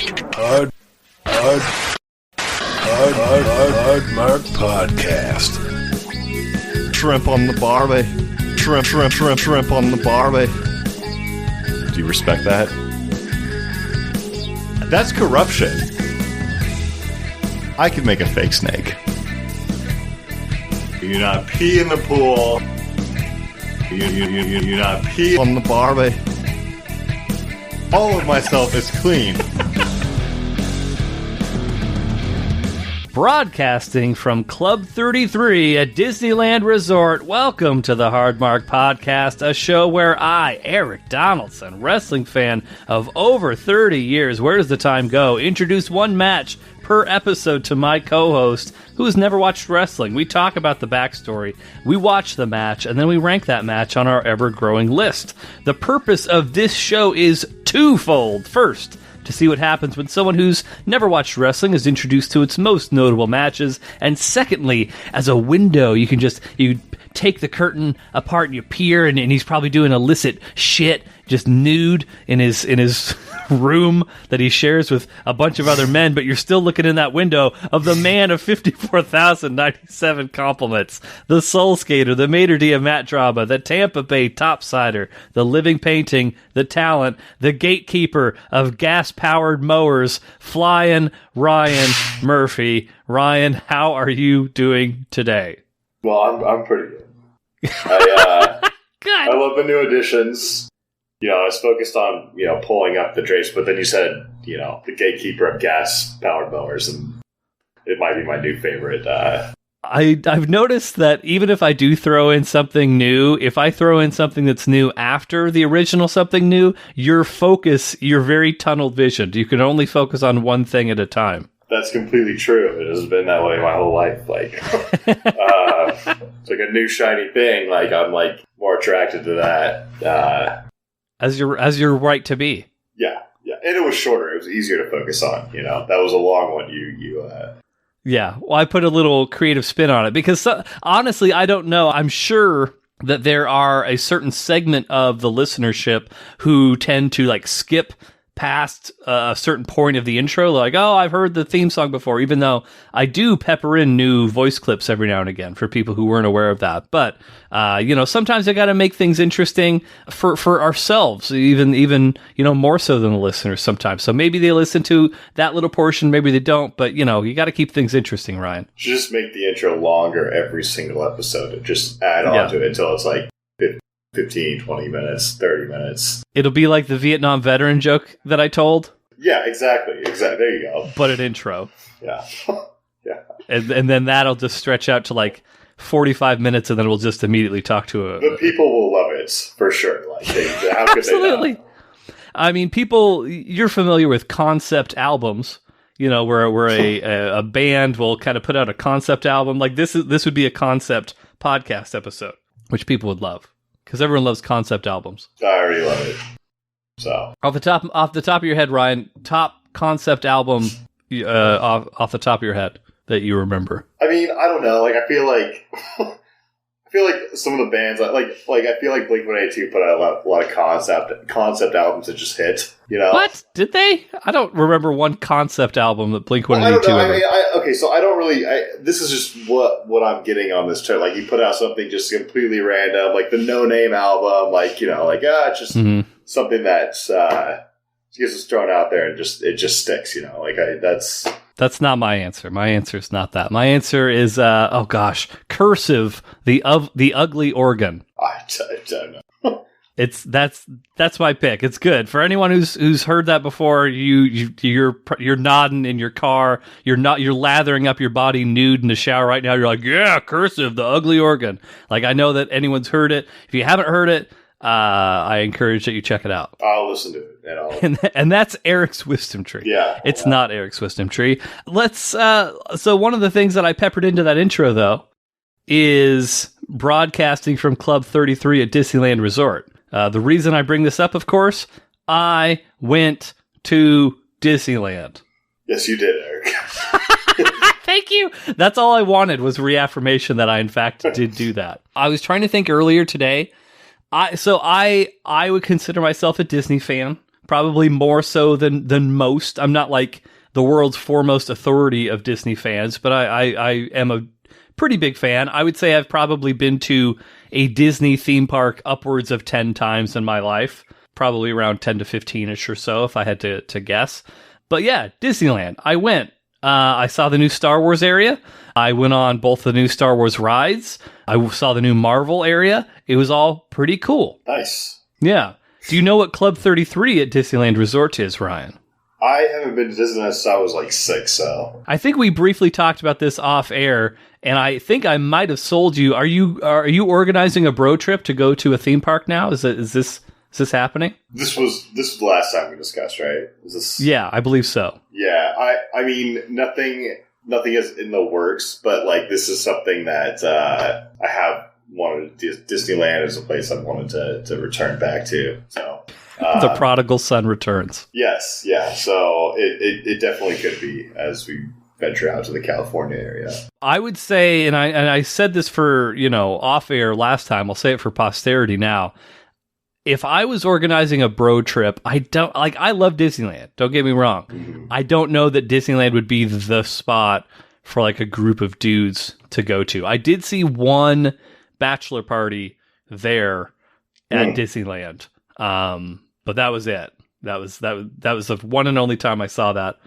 Hard Mark Podcast. Shrimp on the barbie. Shrimp on the barbie. Do you respect that? That's corruption. I could make a fake snake. You do not pee in the pool. You do not pee on the barbie. All of myself is clean. Broadcasting from Club 33 at Disneyland Resort, welcome to the Hard Mark Podcast, a show where I, Erik Donaldson, wrestling fan of over 30 years, where does the time go, introduce one match per episode to my co-host who has never watched wrestling. We talk about the backstory, we watch the match, and then we rank that match on our ever-growing list. The purpose of this show is twofold. First, to see what happens when someone who's never watched wrestling is introduced to its most notable matches, and secondly, as a window, you take the curtain apart and you peer, and he's probably doing illicit shit, just nude in his room that he shares with a bunch of other men, but you're still looking in that window of the man of 54,097 compliments, the Soul Skater, the Maitre d' Matt Drama, the Tampa Bay Topsider, the Living Painting, the Talent, the Gatekeeper of gas-powered mowers, Flying Ryan Murphy. Ryan, how are you doing today? Well, I'm pretty good. I love the new additions. I was focused on, pulling up the drapes, but then you said, the Gatekeeper of gas-powered mowers, and it might be my new favorite. I've noticed that even if I do throw in something new, if I throw in something that's new after the original something new, you're very tunnel visioned. You can only focus on one thing at a time. That's completely true. It has been that way my whole life. It's like a new shiny thing. I'm more attracted to that. As you're right to be. Yeah, and it was shorter. It was easier to focus on. That was a long one. Yeah, well, I put a little creative spin on it because honestly, I don't know. I'm sure that there are a certain segment of the listenership who tend to skip past a certain point of the intro, I've heard the theme song before, even though I do pepper in new voice clips every now and again for people who weren't aware of that. But, sometimes I got to make things interesting for ourselves, even more so than the listeners sometimes. So maybe they listen to that little portion, maybe they don't, but, you got to keep things interesting, Ryan. Just make the intro longer every single episode and just add on to it until it's 15, 20 minutes, 30 minutes. It'll be like the Vietnam veteran joke that I told. Yeah, exactly. There you go. But an intro. Yeah. Yeah. And then that'll just stretch out to 45 minutes, and then we'll just immediately talk to the people will love it, for sure. How could absolutely. they not? I mean, you're familiar with concept albums, where a band will kind of put out a concept album. This would be a concept podcast episode, which people would love. Because everyone loves concept albums. I already love it. So off the top of your head, Ryan, top concept album off the top of your head that you remember. I mean, I don't know. I feel like some of the bands I feel like Blink-182 put out a lot of concept albums that just hit. What did they? I don't remember one concept album that Blink-182. Well, I don't know. Okay, so I don't really. This is just what I'm getting on this trip. You put out something just completely random, the No Name album. It's just something that gets us thrown out there and it just sticks. That's not my answer. My answer is not that. My answer is Cursive, the Ugly Organ. I don't know. That's my pick. It's good for anyone who's heard that before. You're nodding in your car. You're lathering up your body nude in the shower right now. You're like, yeah, Cursive, the Ugly Organ. I know that anyone's heard it. If you haven't heard it, I encourage that you check it out. I'll listen to it. And that's Erik's Wisdom Tree. Yeah. It's not Erik's Wisdom Tree. Let's, so one of the things that I peppered into that intro, though, is broadcasting from Club 33 at Disneyland Resort. The reason I bring this up, of course, I went to Disneyland. Yes, you did, Erik. Thank you. That's all I wanted was reaffirmation that I, in fact, did do that. I was trying to think earlier today. I would consider myself a Disney fan. probably more so than most. I'm not like the world's foremost authority of Disney fans, but I am a pretty big fan. I would say I've probably been to a Disney theme park upwards of 10 times in my life, probably around 10 to 15-ish or so if I had to guess. But yeah, Disneyland. I went. I saw the new Star Wars area. I went on both the new Star Wars rides. I saw the new Marvel area. It was all pretty cool. Nice. Yeah. Do you know what Club 33 at Disneyland Resort is, Ryan? I haven't been to Disneyland since I was like 6, so. I think we briefly talked about this off air, and I think I might have sold you. Are you organizing a bro trip to go to a theme park now? Is this happening? This was the last time we discussed, right? Is this? Yeah, I believe so. Yeah, I mean nothing is in the works, but like this is something that I have wanted. Disneyland is a place I've wanted to return back to. So the prodigal son returns. Yes, yeah. So it definitely could be as we venture out to the California area. I would say, and I said this for off air last time. I'll say it for posterity now. If I was organizing a bro trip, I love Disneyland. Don't get me wrong. Mm-hmm. I don't know that Disneyland would be the spot for like a group of dudes to go to. I did see one bachelor party there at Disneyland. But that was it. That was the one and only time I saw that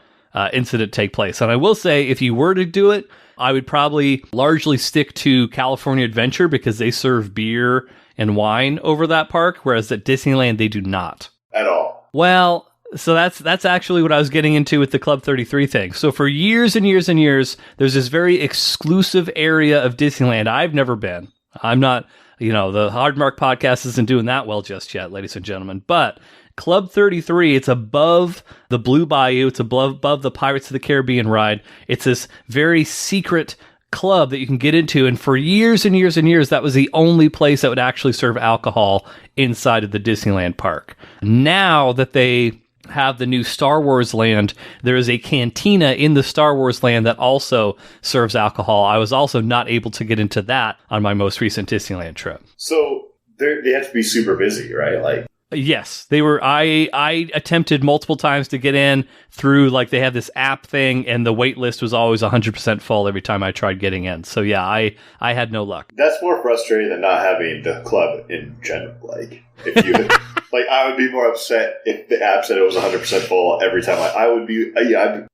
incident take place. And I will say, if you were to do it, I would probably largely stick to California Adventure because they serve beer and wine over that park, whereas at Disneyland they do not at all. Well, so that's actually what I was getting into with the Club 33 thing. So for years and years and years, there's this very exclusive area of Disneyland I've never been. I'm not, the Hard Mark podcast isn't doing that well just yet, ladies and gentlemen. But Club 33, it's above the Blue Bayou. It's above the Pirates of the Caribbean ride. It's this very secret club that you can get into, and for years and years and years that was the only place that would actually serve alcohol inside of the Disneyland park. Now that they have the new Star Wars land, there is a cantina in the Star Wars land that also serves alcohol. I was also not able to get into that on my most recent Disneyland trip. So they have to be super busy, right? Like, yes, they were. I attempted multiple times to get in through, like, they have this app thing, and the wait list was always 100% full every time I tried getting in. So yeah, I had no luck. That's more frustrating than not having the club in general. Like, if you like, I would be more upset if the app said it was 100% full every time. I would be, that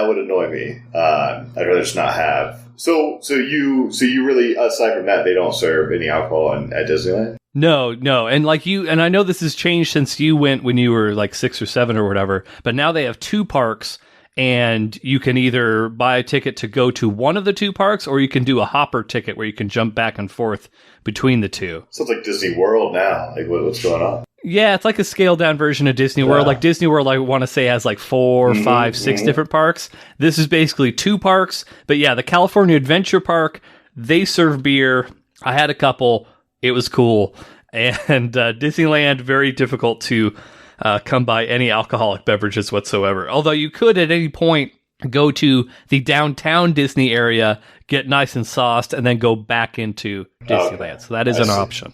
would annoy me. I'd rather just not have. So you really, aside from that, they don't serve any alcohol at Disneyland? No. And I know this has changed since you went when you were like 6 or 7 or whatever, but now they have 2 parks, and you can either buy a ticket to go to one of the 2 parks, or you can do a hopper ticket where you can jump back and forth between the 2. So it's like Disney World now. Like, what's going on? Yeah, it's like a scaled down version of Disney World. Like Disney World, I want to say, has like 4, 5, 6 different parks. This is basically 2 parks. But yeah, the California Adventure Park, they serve beer. I had a couple. It was cool. And Disneyland, very difficult to come by any alcoholic beverages whatsoever. Although you could at any point go to the downtown Disney area, get nice and sauced, and then go back into Disneyland. Okay. So that is an option.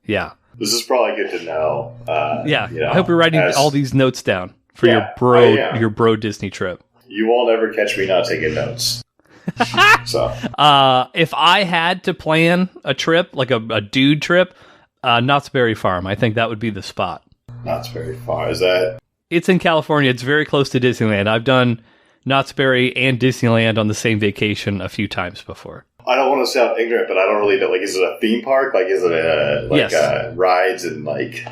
Yeah. This is probably good to know. I hope you're writing all these notes down for your bro Disney trip. You won't ever catch me not taking notes. So, if I had to plan a trip, like a dude trip, Knott's Berry Farm, I think that would be the spot. Knott's Berry Farm, is that? It's in California. It's very close to Disneyland. I've done Knott's Berry and Disneyland on the same vacation a few times before. I don't want to sound ignorant, but I don't really know. Like, is it a theme park? Like, is it yes. Rides and like?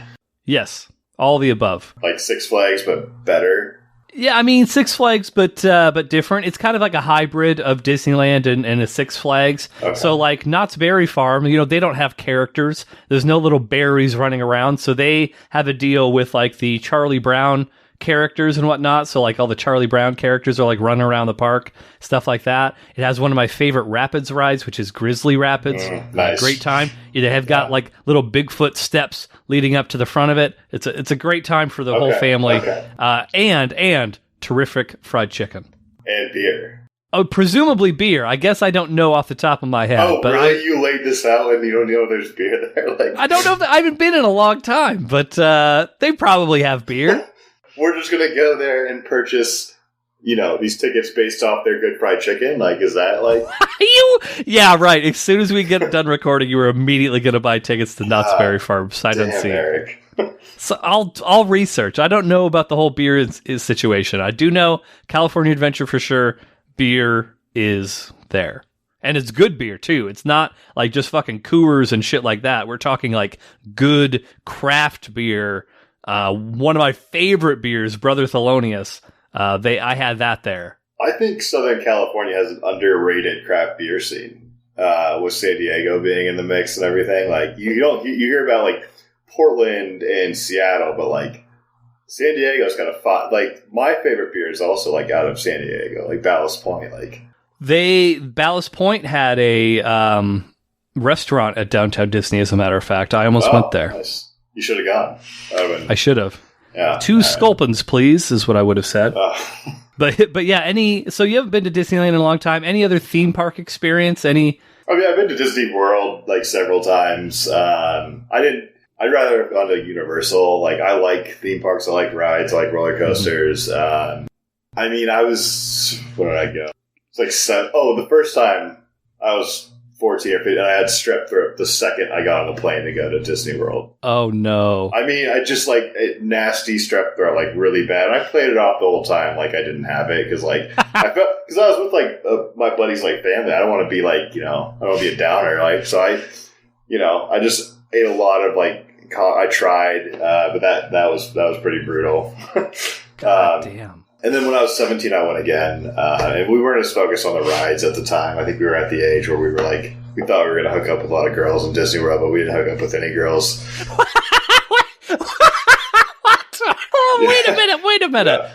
Yes, all the above. Like Six Flags, but better. Yeah, I mean Six Flags, but different. It's kind of like a hybrid of Disneyland and a Six Flags. Okay. So, like Knott's Berry Farm, they don't have characters. There's no little berries running around, so they have a deal with like the Charlie Brown characters and whatnot. So like all the Charlie Brown characters are like running around the park, stuff like that. It has one of my favorite rapids rides, which is Grizzly Rapids. Nice. Great time. They have got like little Bigfoot steps leading up to the front of it. It's a great time for the whole family. And terrific fried chicken. And beer. Oh, presumably beer. I guess I don't know off the top of my head. Oh, but really? You laid this out and you don't know there's beer there? Like, I don't know. I haven't been in a long time, but they probably have beer. We're just going to go there and purchase, these tickets based off their good fried chicken. Like, is that like... Yeah, right. As soon as we get done recording, you were immediately going to buy tickets to Knott's Berry Farm, sight unseen. Erik. So I'll research. I don't know about the whole beer is situation. I do know California Adventure for sure. Beer is there. And it's good beer, too. It's not like just fucking Coors and shit like that. We're talking like good craft beer. One of my favorite beers, Brother Thelonious. I had that there. I think Southern California has an underrated craft beer scene. With San Diego being in the mix and everything. Like, you hear about like Portland and Seattle, but like San Diego's kind of fun. Like, my favorite beer is also like out of San Diego, like Ballast Point. Like, Ballast Point had a restaurant at Downtown Disney, as a matter of fact. I almost went there. Nice. You should have gone. I should have. Yeah. 2 sculpins, please, is what I would have said. But yeah, so you haven't been to Disneyland in a long time. Any other theme park experience? I mean, I've been to Disney World like several times. I'd rather have gone to Universal. Like, I like theme parks. I like rides. I like roller coasters. Where did I go? It's like the first time I was 14 or 15, and I had strep throat the second I got on the plane to go to Disney World. Oh, no. I mean, I just like nasty strep throat, like really bad. And I played it off the whole time like I didn't have it because like I was with like my buddy's like family. I don't want to be like, I don't want to be a downer. Like, so I just ate a lot of like, I tried, but that was pretty brutal. God damn. And then when I was 17, I went again. And we weren't as focused on the rides at the time. I think we were at the age where we were like, we thought we were going to hook up with a lot of girls in Disney World, but we didn't hook up with any girls.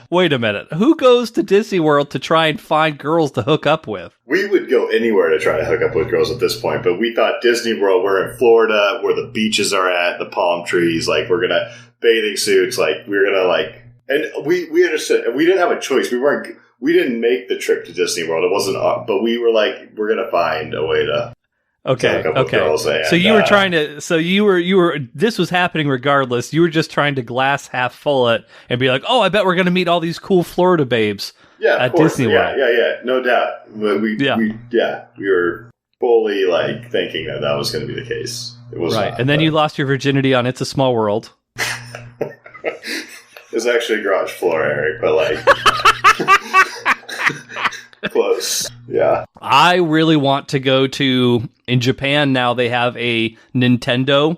Wait a minute. Who goes to Disney World to try and find girls to hook up with? We would go anywhere to try to hook up with girls at this point, but we thought Disney World, we're in Florida, where the beaches are at, the palm trees, like we're going to bathing suits, like we're going to like, and we understood, we didn't have a choice. We didn't make the trip to Disney World. It wasn't, but we were like, we're going to find a way to. Okay. Girls, and, so you were trying to. So you were. This was happening regardless. You were just trying to glass half full it and be like, "Oh, I bet we're going to meet all these cool Florida babes." Yeah, at Disney World. Yeah, no doubt. We were fully like thinking that was going to be the case. It was right, not, and then you lost your virginity on "It's a Small World." It was actually a garage floor, Erik, but like. Close. Yeah. I really want to go to, in Japan now they have a Nintendo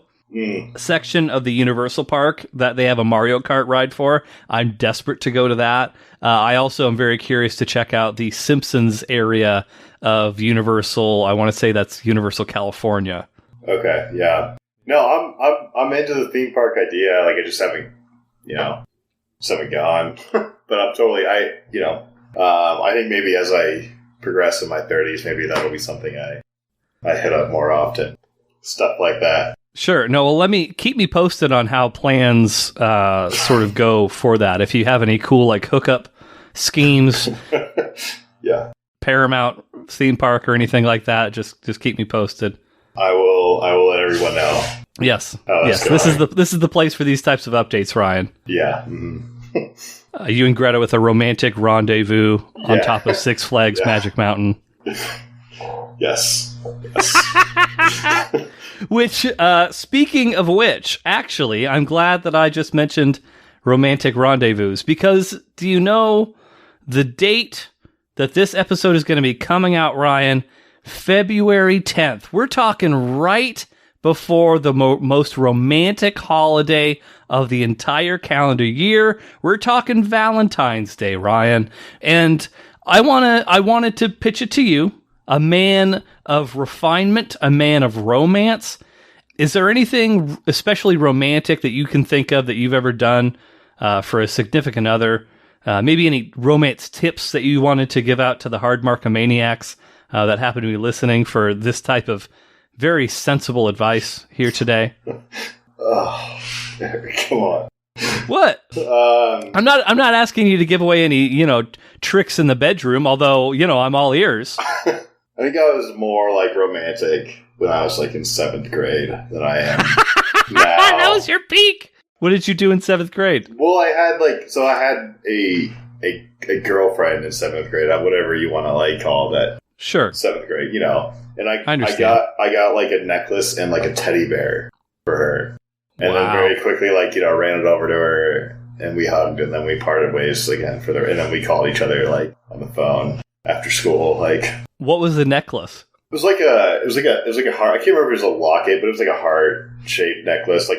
section of the Universal Park that they have a Mario Kart ride for. I'm desperate to go to that. I also am very curious to check out the Simpsons area of Universal. I want to say that's Universal California. Okay, yeah. No, I'm into the theme park idea. Like, I just haven't gone. But I'm totally, I think maybe as I progress in my 30s, maybe that'll be something I hit up more often. Stuff like that. Sure. No, well, keep me posted on how plans sort of go for that. If you have any cool like hookup schemes, yeah, Paramount theme park or anything like that, just keep me posted. I will let everyone know. Yes. Yes. This is the place for these types of updates, Ryan. Yeah. Mm-hmm. You and Greta with a romantic rendezvous on top of Six Flags Magic Mountain. Yes. Which, speaking of which, actually, I'm glad that I just mentioned romantic rendezvous, because do you know the date that this episode is going to be coming out, Ryan? February 10th. We're talking right before the most romantic holiday of the entire calendar year. We're talking Valentine's Day, Ryan. And I wanted to pitch it to you, a man of refinement, a man of romance. Is there anything especially romantic that you can think of that you've ever done for a significant other? Maybe any romance tips that you wanted to give out to the Hard Markomaniacs that happen to be listening for this type of very sensible advice here today? Oh, come on. What? I'm not asking you to give away any, tricks in the bedroom, although, I'm all ears. I think I was more like romantic when I was like in 7th grade than I am now. That was your peak. What did you do in 7th grade? Well, I had a girlfriend in 7th grade, whatever you want to like call that. Sure. 7th grade, and I understand. I got like a necklace and like a teddy bear for her. And then very quickly, ran it over to her, and we hugged, and then we parted ways again and then we called each other like on the phone after school. Like, what was the necklace? It was like a heart. I can't remember if it was a locket, but it was like a heart shaped necklace,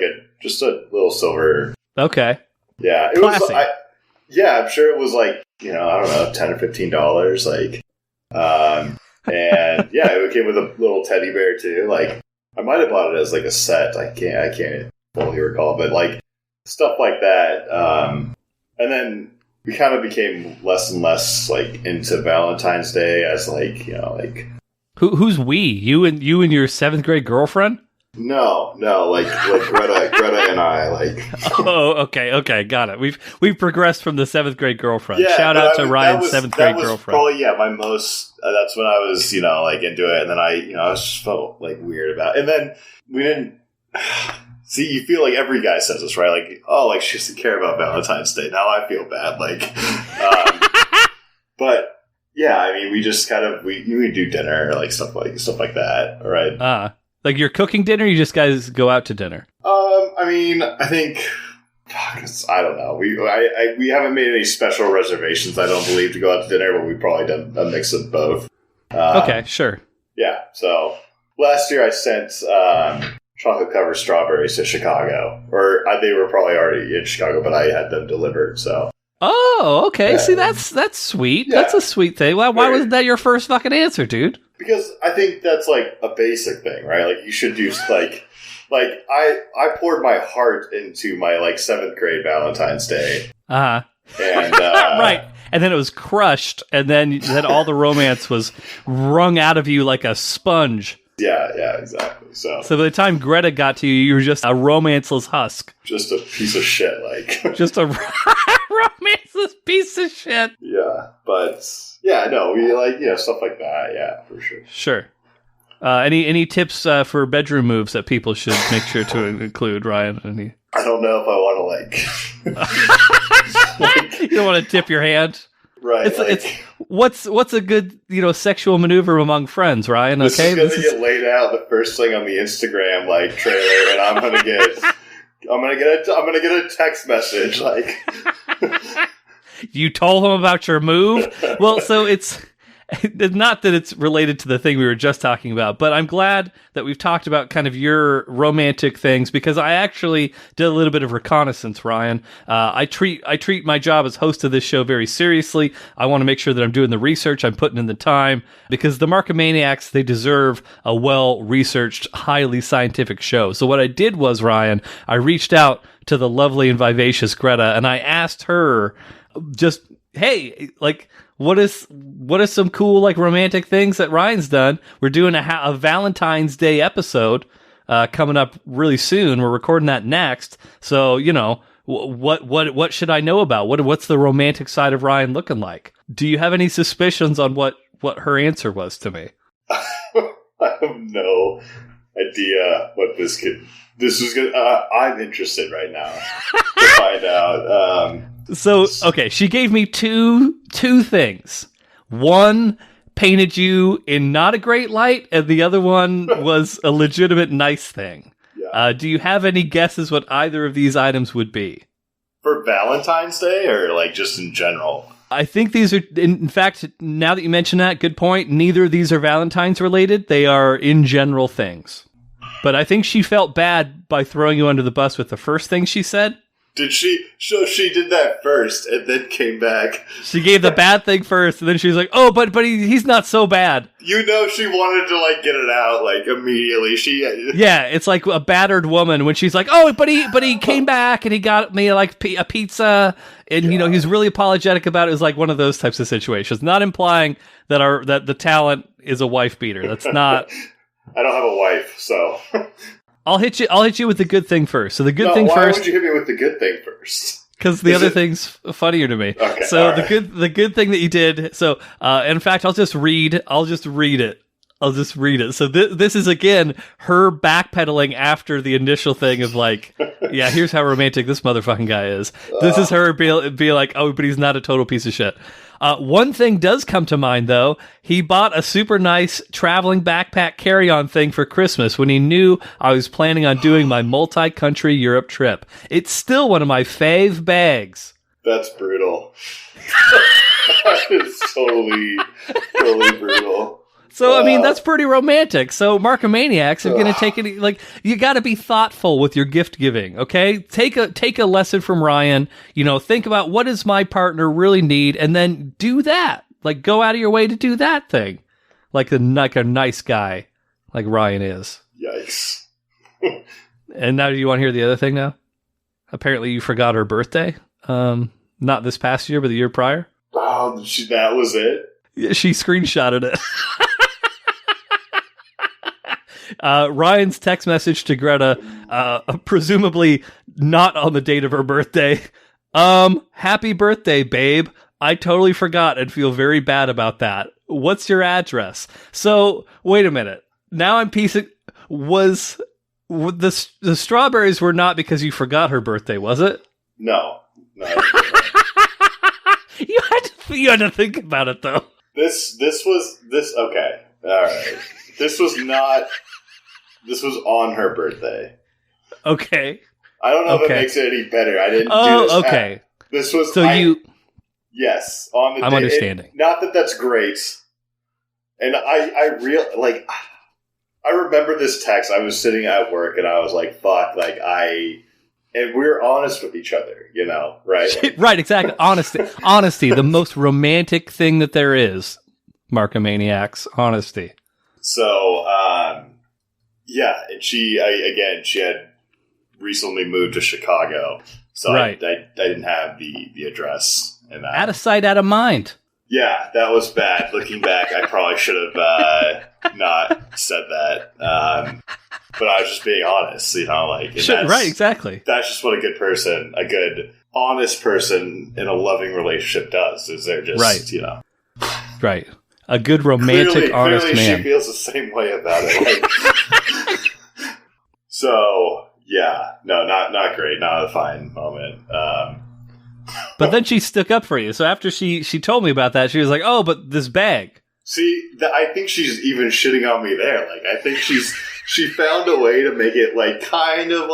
just a little silver. Okay. Yeah, it Classy. was. I'm sure it was like I don't know, $10 or $15. And yeah, it came with a little teddy bear too. Like, I might have bought it as like a set. I can't fully recall, but like stuff like that. And then we kind of became less and less like into Valentine's Day as Who's we? You and your 7th grade girlfriend? No, like Greta and I like. Oh, okay, got it. We've progressed from the 7th grade girlfriend. Yeah, shout out to Ryan's 7th grade girlfriend. Probably my most. That's when I was into it, and then I just felt like weird about it. And then we didn't. See, you feel like every guy says this, right? Like, oh, like she doesn't care about Valentine's Day. Now I feel bad, but yeah, I mean, we just kind of we do dinner, like stuff like that, all right? Like you're cooking dinner, or you just guys go out to dinner? I mean, I think I don't know. We haven't made any special reservations, I don't believe, to go out to dinner, but we've probably done a mix of both. Okay, sure. Yeah. So last year I sent chocolate covered strawberries to Chicago, or they were probably already in Chicago, but I had them delivered. So. Oh, okay. Yeah. See, that's sweet. Yeah. That's a sweet thing. Why wasn't that your first fucking answer, dude? Because I think that's like a basic thing, right? Like you should do like I poured my heart into my 7th grade Valentine's Day. And right. And then it was crushed, and then all the romance was wrung out of you like a sponge. Yeah, exactly. So by the time Greta got to you, you were just a romanceless husk. Just a piece of shit, just a romanceless piece of shit. Yeah, but yeah, no, we stuff like that. Yeah, for sure. Sure. Any tips for bedroom moves that people should make sure to include, Ryan? I don't know if I want to you don't want to tip your hand. Right. It's what's a good sexual maneuver among friends, Ryan? Okay, this is gonna get laid out the first thing on the Instagram trailer, and I'm gonna get a text message You told him about your move. Well, so it's not that it's related to the thing we were just talking about, but I'm glad that we've talked about kind of your romantic things, because I actually did a little bit of reconnaissance, Ryan. I treat my job as host of this show very seriously. I want to make sure that I'm doing the research, I'm putting in the time, because the Markomaniacs, they deserve a well-researched, highly scientific show. So what I did was, Ryan, I reached out to the lovely and vivacious Greta, and I asked her just, hey, what is some cool romantic things that Ryan's done? We're doing a Valentine's Day episode coming up really soon. We're recording that next. So, what should I know about? What's the romantic side of Ryan looking like? Do you have any suspicions on what her answer was to me? I have no idea what this was going to... I'm interested right now to find out. So, okay, she gave me two things. One painted you in not a great light, and the other one was a legitimate nice thing. Yeah. Do you have any guesses what either of these items would be? For Valentine's Day, or just in general? I think these are, in fact, now that you mention that, good point, neither of these are Valentine's related. They are in general things. But I think she felt bad by throwing you under the bus with the first thing she said. Did she? So she did that first and then came back. She gave the bad thing first, and then she was like, "Oh, but he's not so bad." She wanted to get it out immediately. Yeah, it's like a battered woman when she's like, "Oh, but he came back and he got me a pizza," and he's really apologetic about it. It was like one of those types of situations. Not implying that the talent is a wife beater. That's not. I don't have a wife, so. I'll hit you with the good thing first. So the good thing why first. Why would you hit me with the good thing first? Because the other thing's funnier to me. Okay, so right. the good thing that you did. So in fact, I'll just read it. So this is again her backpedaling after the initial thing of like, yeah, here's how romantic this motherfucking guy is. This is her be like, oh, but he's not a total piece of shit. One thing does come to mind though. He bought a super nice traveling backpack carry-on thing for Christmas when he knew I was planning on doing my multi-country Europe trip. It's still one of my fave bags. That's brutal. That is totally brutal. So, I mean, that's pretty romantic. So, Markomaniacs are going to take it, like, you got to be thoughtful with your gift giving, okay? Take a lesson from Ryan, think about what does my partner really need, and then do that. Like, go out of your way to do that thing. Like a nice guy, like Ryan is. Yikes. And now do you want to hear the other thing now? Apparently you forgot her birthday. Not this past year, but the year prior. Oh, that was it? Yeah, she screenshotted it. Ryan's text message to Greta, presumably not on the date of her birthday. Happy birthday, babe. I totally forgot and feel very bad about that. What's your address? So, wait a minute. Now I'm piecing... The strawberries were not because you forgot her birthday, was it? No. You had to think about it, though. This okay. All right. This was on her birthday. Okay. I don't know if it makes it any better. I didn't do this. Okay. This was... Yes. On the I'm day. understanding. Not that that's great. And I remember this text. I was sitting at work and I was like, fuck, and we're honest with each other, right? Right, exactly. Honesty, the most romantic thing that there is. Markomaniacs, honesty. So, yeah, and she had recently moved to Chicago, so right. I didn't have the address. And out of sight, out of mind. Yeah, that was bad. Looking back, I probably should have not said that. But I was just being honest, right, exactly. That's just what a good, honest person in a loving relationship does. Is they're just, right. Right. A good romantic, honest man. She feels the same way about it. So, yeah. No, not great. Not a fine moment. But then she stuck up for you. So after she told me about that, she was like, oh, but this bag. See, I think she's even shitting on me there. I think she found a way to make it, kind of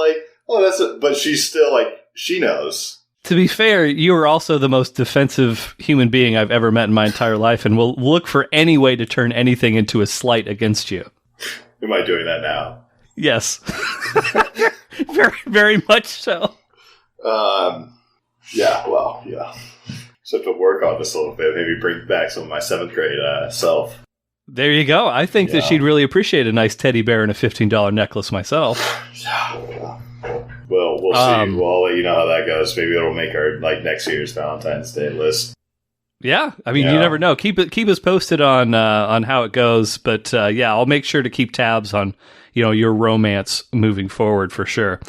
oh, that's it. But she's still, she knows. To be fair, you are also the most defensive human being I've ever met in my entire life, and will look for any way to turn anything into a slight against you. Am I doing that now? Yes. Very, very much so. Yeah, well, yeah. Just have to work on this a little bit. Maybe bring back some of my 7th grade self. There you go. I think that she'd really appreciate a nice teddy bear and a $15 necklace myself. Yeah. Well, we'll see. Well, I'll let you know how that goes. Maybe it'll make our next year's Valentine's Day list. Yeah, I mean, you never know. Keep us posted on how it goes. But yeah, I'll make sure to keep tabs on your romance moving forward for sure.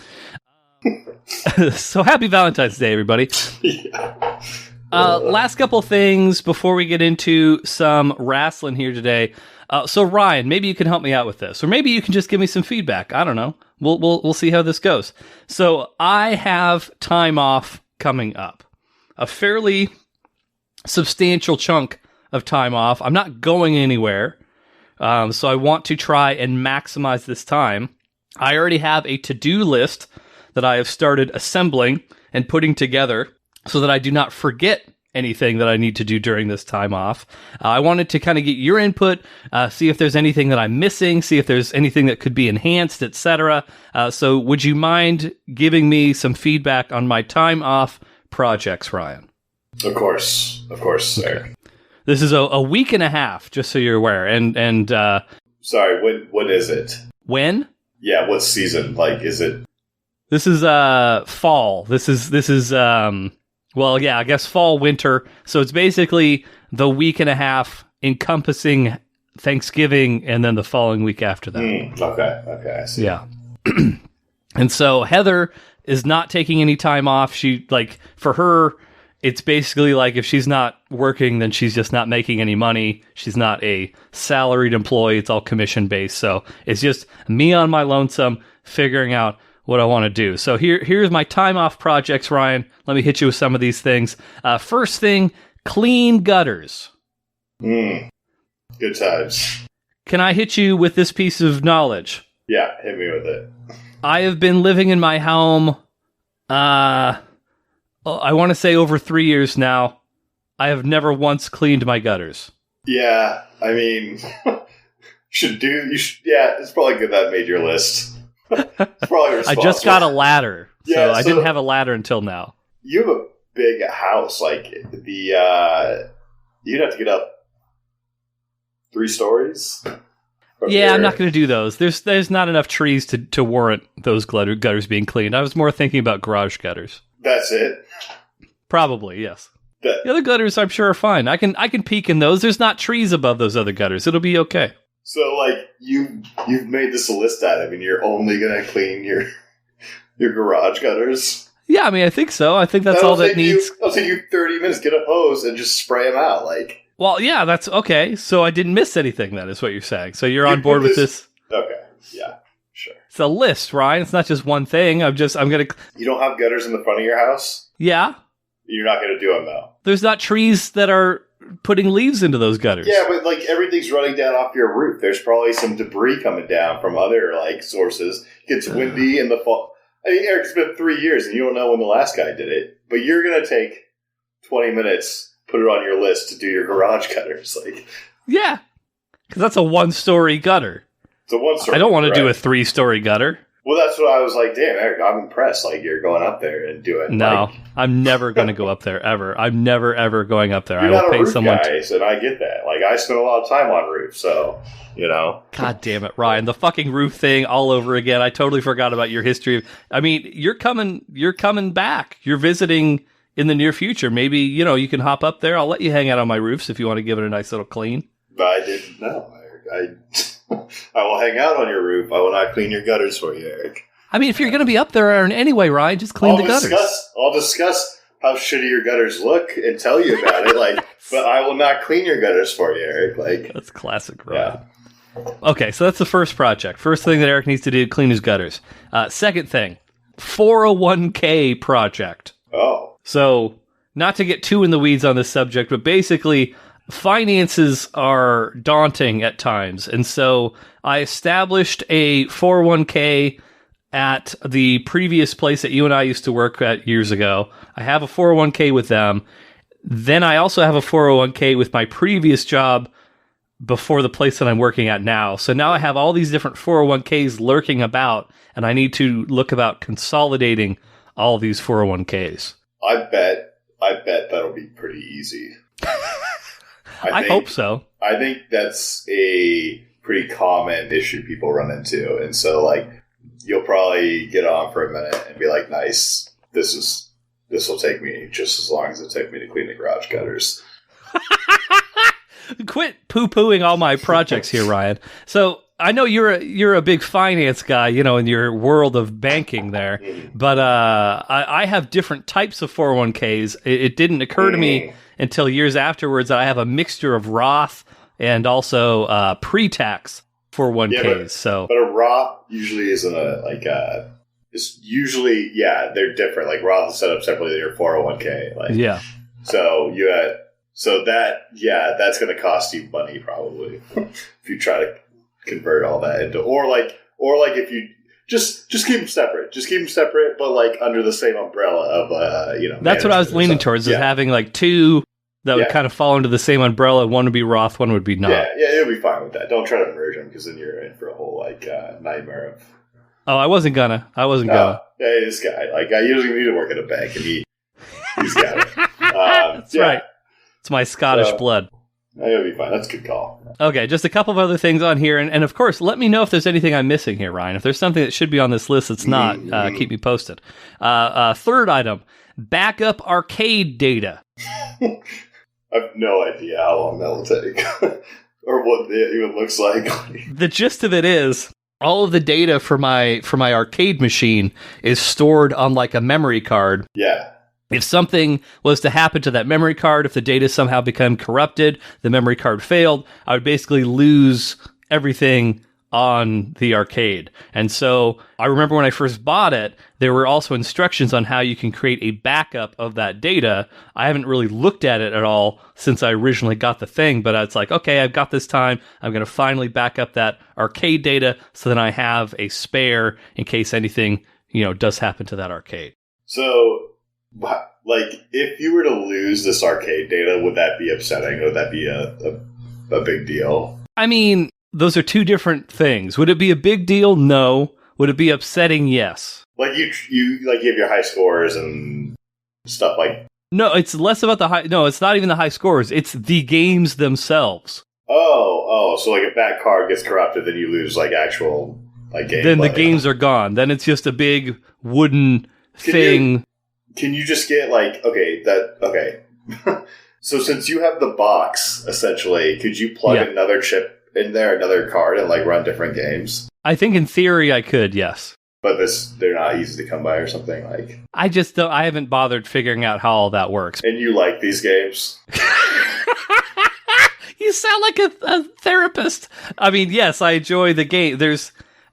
So happy Valentine's Day, everybody. Yeah. Last couple things before we get into some wrestling here today. So Ryan, maybe you can help me out with this, or maybe you can just give me some feedback. I don't know. We'll see how this goes. So I have time off coming up, a fairly substantial chunk of time off. I'm not going anywhere, so I want to try and maximize this time. I already have a to-do list that I have started assembling and putting together so that I do not forget anything that I need to do during this time off. I wanted to kind of get your input, see if there's anything that I'm missing, see if there's anything that could be enhanced, etc. So would you mind giving me some feedback on my time off projects, Ryan? Of course, okay. Eric. This is a week and a half, just so you're aware. And sorry, when is it? When? Yeah, what season? Is it? This is fall. This is well, yeah, I guess fall, winter. So it's basically the week and a half encompassing Thanksgiving and then the following week after that. Okay, I see. Yeah. And so Heather is not taking any time off. She, like, for her, it's basically like if she's not working, then she's just not making any money. She's not a salaried employee. It's all commission based. So it's just me on my lonesome figuring out what I want to do. So here's my time off projects, Ryan. Let me hit you with some of these things. First thing, clean gutters. Good times. Can I hit you with this piece of knowledge? Yeah, hit me with it. I have been living in my home, I want to say over 3 years now. I have never once cleaned my gutters. Yeah, I mean, it's probably good that made your list. It's probably responsible. I just got a ladder, so I didn't have a ladder until now. You have a big house, like you'd have to get up 3 stories. Yeah, I'm not going to do those. There's not enough trees to warrant those gutters being cleaned. I was more thinking about garage gutters. That's it? Probably, yes. The other gutters, I'm sure, are fine. I can peek in those. There's not trees above those other gutters. It'll be okay. So, like, you've made this a list out of, and you're only going to clean your garage gutters? Yeah, I mean, I think so. I think that's all that needs... It'll take you 30 minutes, get a hose, and just spray them out, like... Well, yeah, that's okay. So I didn't miss anything, then, is what you're saying. So you're on board with this? Okay, yeah, sure. It's a list, Ryan. It's not just one thing. I'm going to... You don't have gutters in the front of your house? Yeah. You're not going to do them, though? There's not trees that are putting leaves into those gutters. Yeah, but, like, everything's running down off your roof. There's probably some debris coming down from other, like, sources. It gets windy in the fall. I mean, Eric, it's been 3 years, and you don't know when the last guy did it. But you're going to take 20 minutes... Put it on your list to do your garage gutters, like. Yeah, because that's a 1-story gutter. It's a 1-story. I don't want to do a 3-story gutter. Well, that's what I was like. Damn, Eric, I'm impressed. Like you're going up there and doing. No, I'm never going to go up there ever. I'm never ever going up there. You're I will not a pay roof someone. Guy, and I get that. Like I spend a lot of time on roofs, so you know. God damn it, Ryan! The fucking roof thing all over again. I totally forgot about your history. I mean, you're coming back. You're visiting. In the near future, maybe, you can hop up there. I'll let you hang out on my roofs if you want to give it a nice little clean. But I didn't know, Eric. I will hang out on your roof. I will not clean your gutters for you, Eric. I mean, if you're going to be up there anyway, Ryan, just clean the gutters. I'll discuss how shitty your gutters look and tell you about it. Like, but I will not clean your gutters for you, Eric. Like that's classic, Ryan. Yeah. Okay, so that's the first project. First thing that Eric needs to do, clean his gutters. Second thing, 401k project. Oh. So, not to get too in the weeds on this subject, but basically, finances are daunting at times. And so, I established a 401k at the previous place that you and I used to work at years ago. I have a 401k with them. Then I also have a 401k with my previous job before the place that I'm working at now. So now I have all these different 401ks lurking about, and I need to look about consolidating all these 401ks. I bet that'll be pretty easy. I hope so. I think that's a pretty common issue people run into. And so, like, you'll probably get on for a minute and be like, nice, this will take me just as long as it took me to clean the garage gutters. Quit poo-pooing all my projects here, Ryan. So I know you're a big finance guy, in your world of banking there, but I have different types of 401ks. It didn't occur to me until years afterwards that I have a mixture of Roth and also pre-tax 401ks. But a Roth usually isn't it's usually, they're different. Like Roth is set up separately than your 401k. Like, yeah. So that's going to cost you money probably if you try to convert all that into, or like if you just keep them separate. Just keep them separate, but like under the same umbrella of That's what I was leaning towards, is having like two that would kind of fall under the same umbrella. One would be Roth, one would be not. Yeah, you'll be fine with that. Don't try to merge them because then you're in for a whole nightmare of. Oh, I wasn't gonna. Yeah, this guy. Like I usually need to work at a bank, and he's got it. That's right. It's my Scottish blood. It'll be fine. That's a good call. Okay, just a couple of other things on here. And of course, let me know if there's anything I'm missing here, Ryan. If there's something that should be on this list that's not, keep me posted. Third item, backup arcade data. I have no idea how long that will take or what it even looks like. The gist of it is, all of the data for my arcade machine is stored on like a memory card. Yeah. If something was to happen to that memory card, if the data somehow became corrupted, the memory card failed, I would basically lose everything on the arcade. And so I remember when I first bought it, there were also instructions on how you can create a backup of that data. I haven't really looked at it at all since I originally got the thing, but it's like, okay, I've got this time. I'm going to finally back up that arcade data so then I have a spare in case anything, does happen to that arcade. So, like, if you were to lose this arcade data, would that be upsetting? Would that be a big deal? I mean, those are two different things. Would it be a big deal? No. Would it be upsetting? Yes. Like you have your high scores and stuff like. No, it's less about the high. No, it's not even the high scores. It's the games themselves. Oh, so like if that card gets corrupted, then you lose like actual like gameplay. Then the games are gone. Then it's just a big wooden thing. Can you just get like okay? So since you have the box essentially, could you plug another chip in there, another card, and like run different games? I think in theory I could, yes. But they're not easy to come by or something like. I just don't. I haven't bothered figuring out how all that works. And you like these games? You sound like a therapist. I mean, yes, I enjoy the game.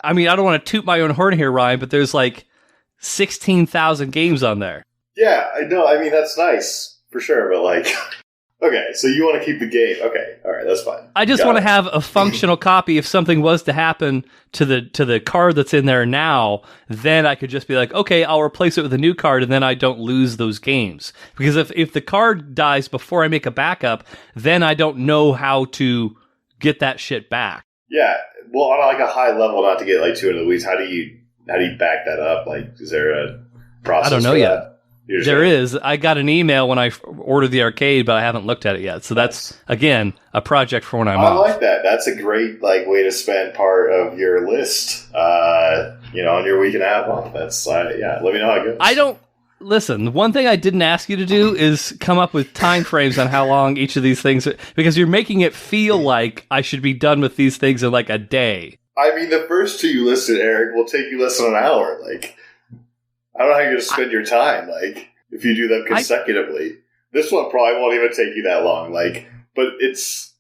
I don't want to toot my own horn here, Ryan, but there's like 16,000 games on there. Yeah, I know. I mean, that's nice for sure, but like. Okay, so you want to keep the game. Okay, all right, that's fine. I just want to have a functional copy. If something was to happen to the card that's in there now, then I could just be like, okay, I'll replace it with a new card, and then I don't lose those games. Because if the card dies before I make a backup, then I don't know how to get that shit back. Yeah, well, on like a high level, not to get like too into the weeds, how do you back that up? Like, is there a process? I don't know yet. Usually. There is. I got an email when I ordered the arcade, but I haven't looked at it yet. So that's, again, a project for when I'm off. I like that. That's a great way to spend part of your list, on your week and a half off. That's, let me know how it goes. Listen, one thing I didn't ask you to do is come up with time frames on how long each of these things are, because you're making it feel like I should be done with these things in like a day. I mean, the first two you listed, Eric, will take you less than an hour. Like, I don't know how you're going to spend your time, if you do them consecutively. This one probably won't even take you that long, but it's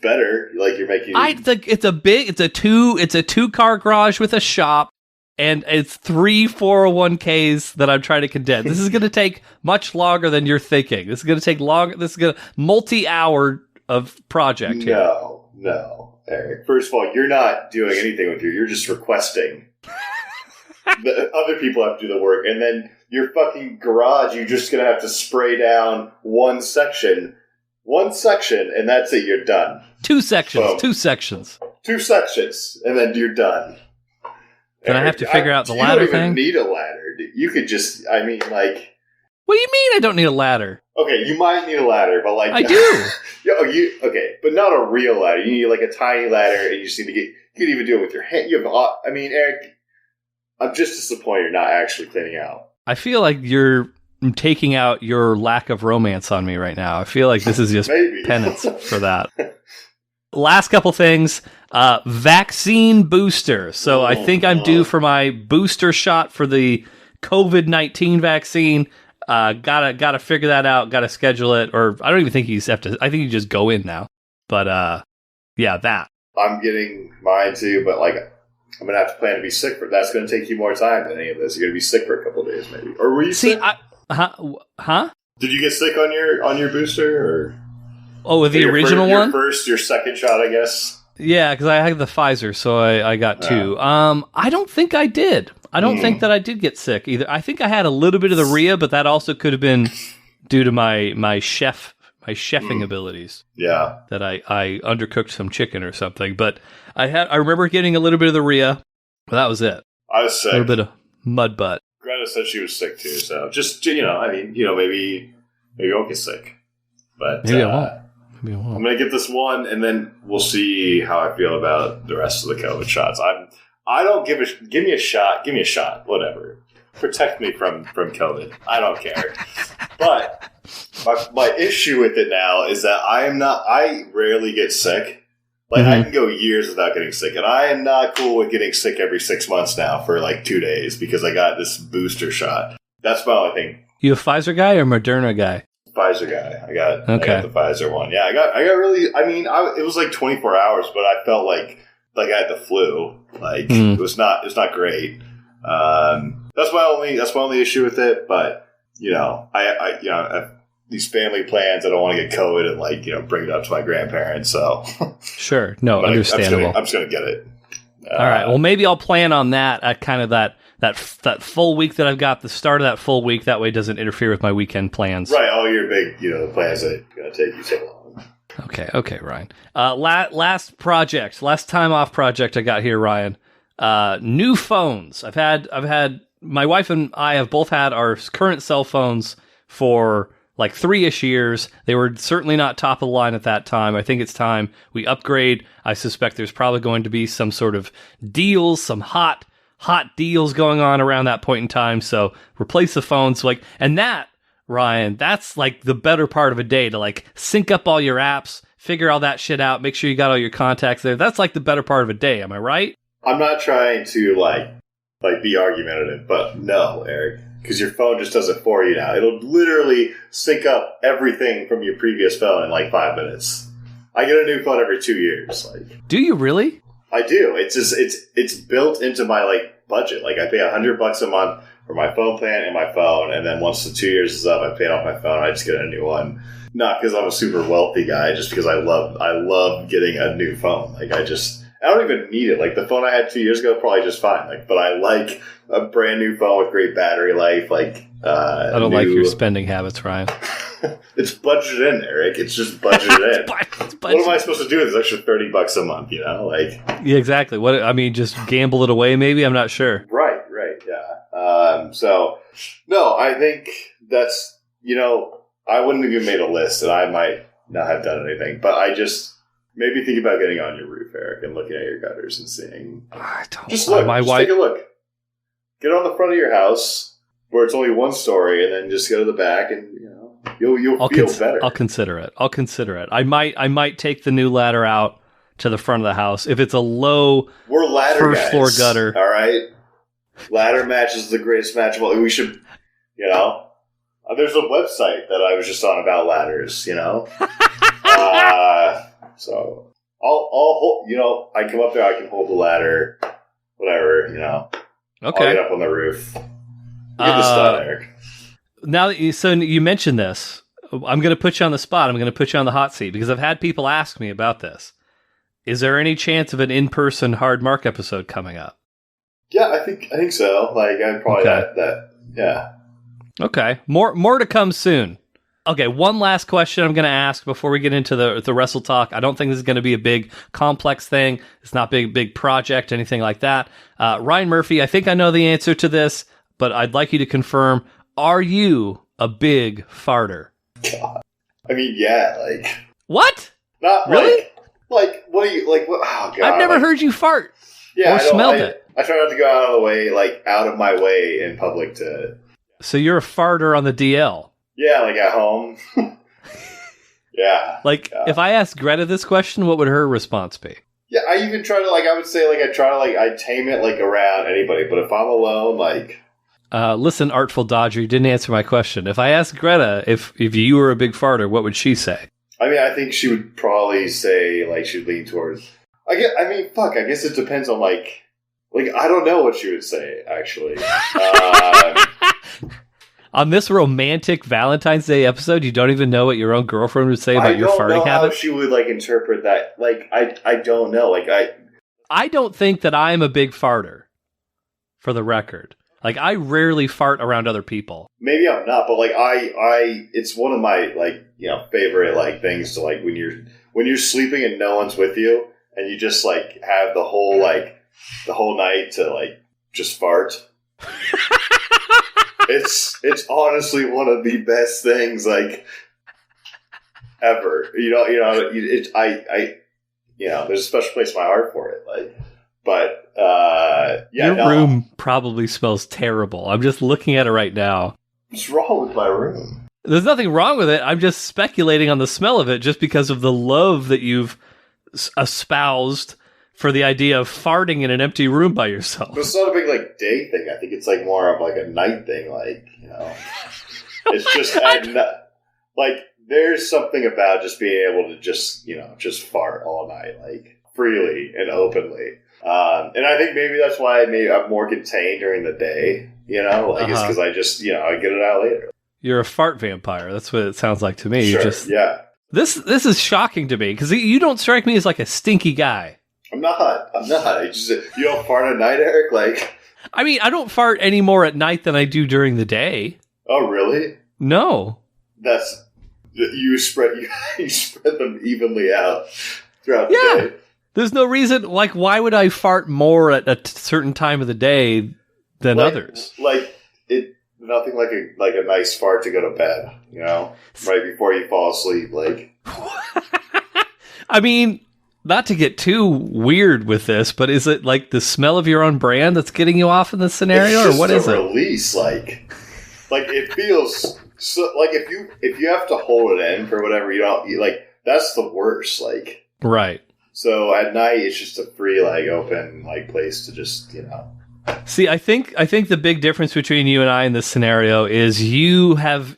better. Like, you're making... It's a two-car garage with a shop, and it's 3 401ks that I'm trying to condense. This is going to take much longer than you're thinking. This is going to take longer. This is going to... multi-hour of project here. No, Eric. First of all, you're not doing anything with you're just requesting... The other people have to do the work, and then your fucking garage, you're just gonna have to spray down one section, and that's it. You're done. Two sections, and then you're done. Then I have to figure out the ladder thing. You don't even need a ladder. You could just, What do you mean I don't need a ladder? Okay, you might need a ladder, but I do. Okay, but not a real ladder. You need a tiny ladder, and you just need to you can even do it with your hand. Eric. I'm just disappointed you're not actually cleaning out. I feel like you're taking out your lack of romance on me right now. I feel like this is just penance for that. Last couple things. Vaccine booster. So I think I'm due for my booster shot for the COVID-19 vaccine. Gotta figure that out. Gotta schedule it. Or I don't even think you have to. I think you just go in now. But that. I'm getting mine too, but I'm going to have to plan to be sick for it. That's going to take you more time than any of this. You're going to be sick for a couple of days, maybe. Or were you sick? Huh? Did you get sick on your booster? Or? Oh, with the original one? Your second shot, I guess? Yeah, because I had the Pfizer, so I got two. I don't think I did. I don't think that I did get sick either. I think I had a little bit of the RIA, but that also could have been due to my chefing abilities. Yeah. That I undercooked some chicken or something. But I remember getting a little bit of the RIA, but that was it. I was sick. A little bit of mud butt. Greta said she was sick too, so just, maybe you won't get sick. But maybe I won't. I'm going to get this one, and then we'll see how I feel about the rest of the COVID shots. I don't give me a shot, whatever. Protect me from COVID. I don't care. But my issue with it now is that I rarely get sick. Like, I can go years without getting sick, and I am not cool with getting sick every 6 months now for like 2 days because I got this booster shot. That's my only thing. You a Pfizer guy or Moderna guy? Pfizer guy. I got the Pfizer one. Yeah, I got really. I mean, it was like 24 hours, but I felt like I had the flu. Like it was not great. That's my only issue with it. But I have these family plans. I don't want to get COVID and bring it up to my grandparents. So sure, no, understandable. I'm just gonna get it. All right. Well, maybe I'll plan on that at kind of that full week that I've got, the start of that full week. That way it doesn't interfere with my weekend plans. Right. All your big, plans that are going to take you so long. Okay, Ryan. Last time off project I got here, Ryan. New phones. I've had my wife and I have both had our current cell phones for like 3-ish years. They were certainly not top of the line at that time. I think it's time we upgrade. I suspect there's probably going to be some sort of deals, some hot deals going on around that point in time. So replace the phones, and that, Ryan, that's like the better part of a day to like sync up all your apps, figure all that shit out, make sure you got all your contacts there. That's like the better part of a day. Am I right? I'm not trying to like be argumentative, but no, Eric, because your phone just does it for you now. It'll literally sync up everything from your previous phone in like 5 minutes. I get a new phone every 2 years. Do you really? I do. It's just it's built into my budget. I pay $100 a month for my phone plan and my phone, and then once the 2 years is up, I pay off my phone. I just get a new one. Not because I'm a super wealthy guy, just because I love getting a new phone. I don't even need it. The phone I had 2 years ago, probably just fine. But I like a brand new phone with great battery life. I don't like your spending habits, Ryan. It's budgeted in, Eric. It's just budgeted in. What am I supposed to do with this extra $30 a month? Yeah, exactly. Just gamble it away? Maybe, I'm not sure. Right. Yeah. So no, I think that's I wouldn't have even made a list, and I might not have done anything. But I just maybe think about getting on your roof, Eric, and looking at your gutters and seeing. Just look. Take a look. Get on the front of your house where it's only one story, and then just go to the back, and you'll feel better. I'll consider it. I might take the new ladder out to the front of the house if it's a low. We're ladder first guys, floor gutter. All right, ladder match is the greatest match of all. We should, there's a website that I was just on about ladders. So I'll hold. I come up there. I can hold the ladder. Whatever. Okay. I'll get up on the roof. Get this done, Eric. Now that you mentioned this, I'm going to put you on the spot. I'm going to put you on the hot seat because I've had people ask me about this. Is there any chance of an in-person Hard Mark episode coming up? Yeah, I think so. I'd probably that. Yeah. Okay. More to come soon. Okay, one last question I'm going to ask before we get into the wrestle talk. I don't think this is going to be a big, complex thing. It's not big project, anything like that. Ryan Murphy, I think I know the answer to this, but I'd like you to confirm, are you a big farter? God. I mean, yeah, What? Not really? What are you, what? Oh, God. I've never heard you fart. Yeah, or smelled it. I try not to go out of my way in public to... So you're a farter on the DL? Yeah, at home. Yeah. If I asked Greta this question, what would her response be? Yeah, I even try to, I would say, I try to, I tame it, around anybody. But if I'm alone, listen, Artful Dodger, you didn't answer my question. If I asked Greta if you were a big farter, what would she say? I mean, I think she would probably say, she'd lean towards... I guess it depends on, I don't know what she would say, actually. On this romantic Valentine's Day episode, you don't even know what your own girlfriend would say about your farting habit? I don't know how she would, interpret that. I don't know. I don't think that I'm a big farter, for the record. I rarely fart around other people. Maybe I'm not, but, it's one of my, favorite, things to, when you're sleeping and no one's with you, and you just, have the whole night to, just fart. It's honestly one of the best things ever. There's a special place in my heart for it. Your room probably smells terrible. I'm just looking at it right now. What's wrong with my room? There's nothing wrong with it. I'm just speculating on the smell of it just because of the love that you've espoused for the idea of farting in an empty room by yourself. But it's not a big like day thing. I think it's like more of like a night thing. Like, you know, it's just like there's something about just being able to just, you know, just fart all night, like freely and openly. And I think maybe that's why I'm more contained during the day. You know, like it's because I just, you know, I get it out later. You're a fart vampire. That's what it sounds like to me. Sure, yeah. This is shocking to me because you don't strike me as like a stinky guy. I'm not. You don't fart at night, Eric? Like, I mean, I don't fart any more at night than I do during the day. Oh, really? No. That's you spread them evenly out throughout the day. There's no reason. Like, why would I fart more at a certain time of the day than others? Like nothing like a nice fart to go to bed. You know, right before you fall asleep. Like, I mean. Not to get too weird with this, but is it like the smell of your own brand that's getting you off in this scenario, or what is it? Release, like it feels so. Like if you have to hold it in for whatever like that's the worst. Like right. So at night it's just a free like open like place to just, you know. See, I think the big difference between you and I in this scenario is you have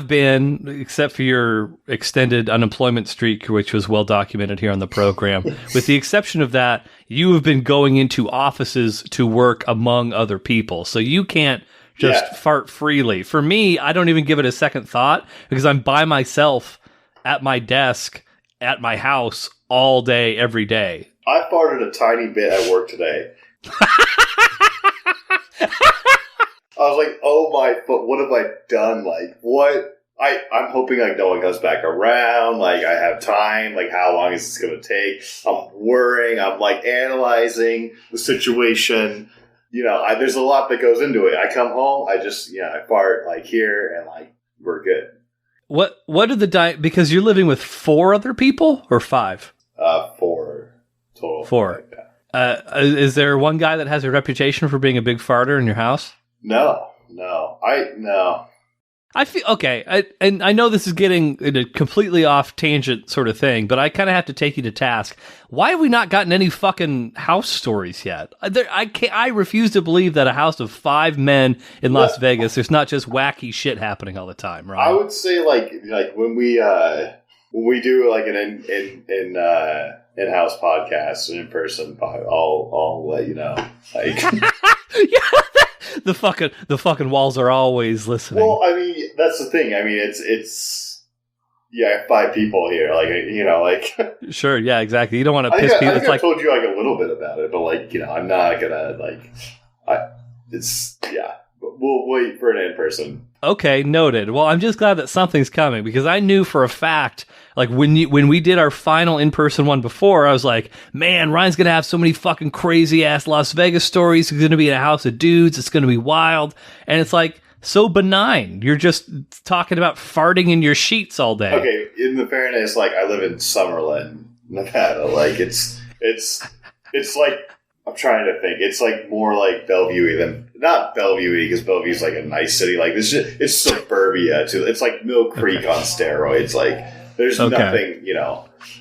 been, except for your extended unemployment streak, which was well documented here on the program, with the exception of that, you have been going into offices to work among other people. So you can't just fart freely. For me, I don't even give it a second thought because I'm by myself at my desk at my house all day, every day. I farted a tiny bit at work today. I was like, oh my, but what have I done? Like, what? I'm hoping like no one comes back around. Like, I have time. Like, how long is this going to take? I'm worrying. I'm like analyzing the situation. You know, there's a lot that goes into it. I come home. I just, I fart like here and like, we're good. What are because you're living with 4 other people or 5? 4 total. 4. Is there one guy that has a reputation for being a big farter in your house? No. I feel okay, and I know this is getting in a completely off tangent sort of thing, but I kind of have to take you to task. Why have we not gotten any fucking house stories yet? I refuse to believe that a house of 5 men in Las Vegas, there's not just wacky shit happening all the time, right? I would say like when we do like an in-house podcast, an in-person podcast, I'll let you know. Like, yeah. The fucking walls are always listening. Well, I mean, that's the thing. I mean, it's 5 people here. Like, like sure, yeah, exactly. You don't want to piss people. I think I told you like a little bit about it, but like, I'm not gonna We'll wait for an in-person. Okay, noted. Well, I'm just glad that something's coming because I knew for a fact, like when we did our final in-person one before, I was like, man, Ryan's going to have so many fucking crazy-ass Las Vegas stories. He's going to be in a house of dudes. It's going to be wild. And it's like so benign. You're just talking about farting in your sheets all day. Okay, in the fairness, like I live in Summerlin, Nevada. Like it's like, I'm trying to think. It's like more like Bellevue than not Bellevue because Bellevue's like a nice city. Like this, it's suburbia too. It's like Mill Creek on steroids. Like there's nothing,